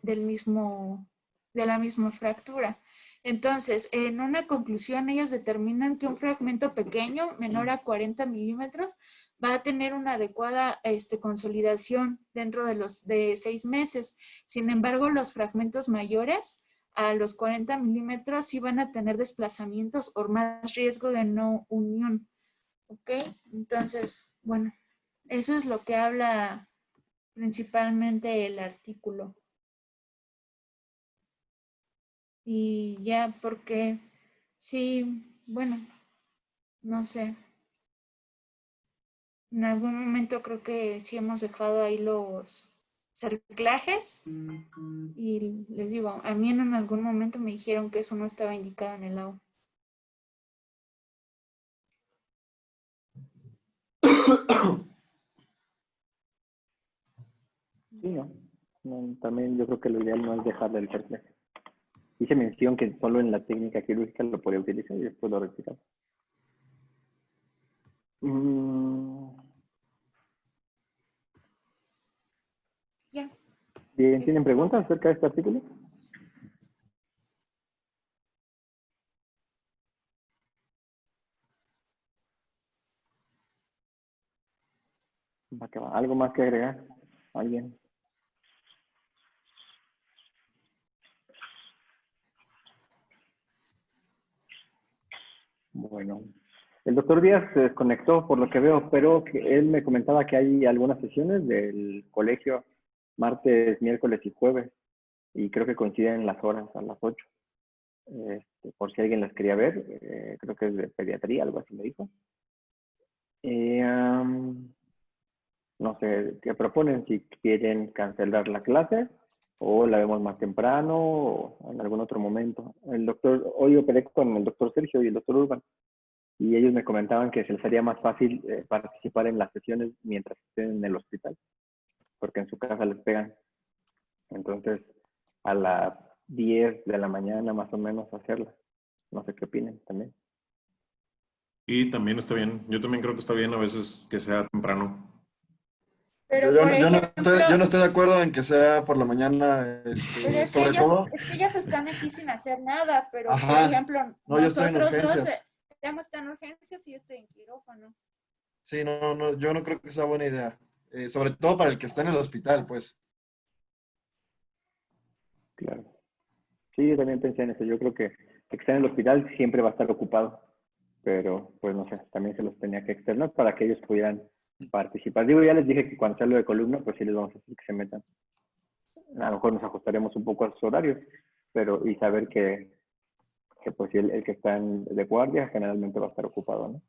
mismo de la misma fractura. Entonces, en una conclusión, ellos determinan que un fragmento pequeño, menor a 40 milímetros, va a tener una adecuada consolidación dentro de 6 meses. Sin embargo, los fragmentos mayores, a los 40 milímetros, sí van a tener desplazamientos o más riesgo de no unión. ¿Ok? Entonces, bueno, eso es lo que habla principalmente el artículo. Y ya, porque sí, bueno, no sé. En algún momento creo que sí hemos dejado ahí los cerclajes y les digo, a mí en algún momento me dijeron que eso no estaba indicado en el agua. Sí, ¿no? No, también yo creo que lo ideal no es dejarle el cerclaje. Hice mención que solo en la técnica quirúrgica lo podía utilizar y después lo retiraba. Ya. Bien, ¿tienen preguntas acerca de este artículo? Va que va. ¿Algo más que agregar? ¿Alguien? Bueno, el doctor Díaz se desconectó por lo que veo, pero que él me comentaba que hay algunas sesiones del colegio martes, miércoles y jueves, y creo que coinciden las horas a las 8. Por si alguien las quería ver, creo que es de pediatría, algo así me dijo. No sé qué proponen, si quieren cancelar la clase o la vemos más temprano o en algún otro momento. Hoy operé con el doctor Sergio y el doctor Urban y ellos me comentaban que se les haría más fácil participar en las sesiones mientras estén en el hospital, porque en su casa les pegan. Entonces, a las 10 de la mañana más o menos hacerla. No sé qué opinen también. Y también está bien. Yo también creo que está bien a veces que sea temprano. Pero Yo por no ejemplo, estoy de acuerdo en que sea por la mañana, pero sobre todo. es que ellas están aquí sin hacer nada, pero por Ajá. ejemplo, No, yo estoy en nosotros dos, urgencias. ella está en urgencias y yo estoy en quirófano. Sí, no, yo no creo que sea buena idea. Sobre todo para el que está en el hospital, pues. Claro. Sí, yo también pensé en eso. Yo creo que el que está en el hospital siempre va a estar ocupado, pero pues no sé, también se los tenía que externar para que ellos pudieran participar. Digo, ya les dije que cuando sea lo de columna, pues sí les vamos a decir que se metan. A lo mejor nos ajustaremos un poco a sus horarios, pero y saber que pues el que está de guardia generalmente va a estar ocupado, ¿no?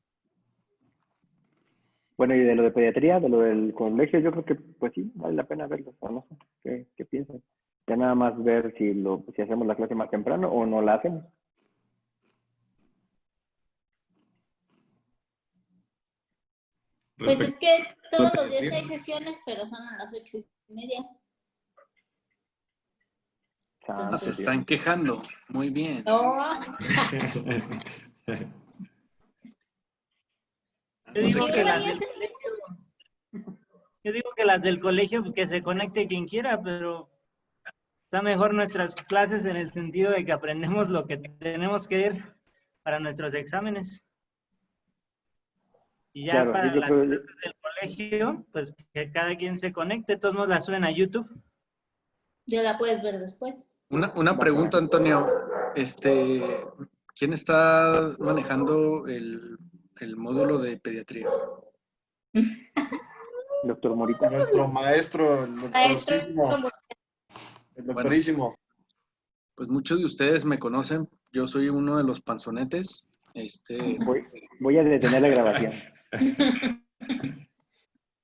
Bueno, y de lo de pediatría, de lo del colegio, yo creo que pues sí, vale la pena verlo, o no sé, ¿qué piensan? Ya nada más ver si hacemos la clase más temprano o no la hacemos. Pues es que todos los días hay sesiones, pero son a las 8:30. Se están quejando. Muy bien. No. Yo digo que las del colegio, pues que se conecte quien quiera, pero está mejor nuestras clases en el sentido de que aprendemos lo que tenemos que ver para nuestros exámenes. Y ya Claro, para las clases del colegio, pues que cada quien se conecte, todos nos la suben a YouTube. Ya la puedes ver después. Una pregunta, Antonio. ¿Quién está manejando el módulo de pediatría? Doctor Morita. Nuestro maestro, el doctorísimo. El doctorísimo. Pues muchos de ustedes me conocen. Yo soy uno de los panzonetes. Voy a detener la grabación.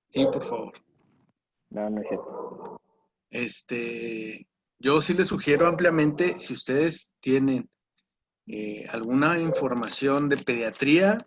Sí, por favor. No, no es cierto. Yo sí les sugiero ampliamente, si ustedes tienen alguna información de pediatría,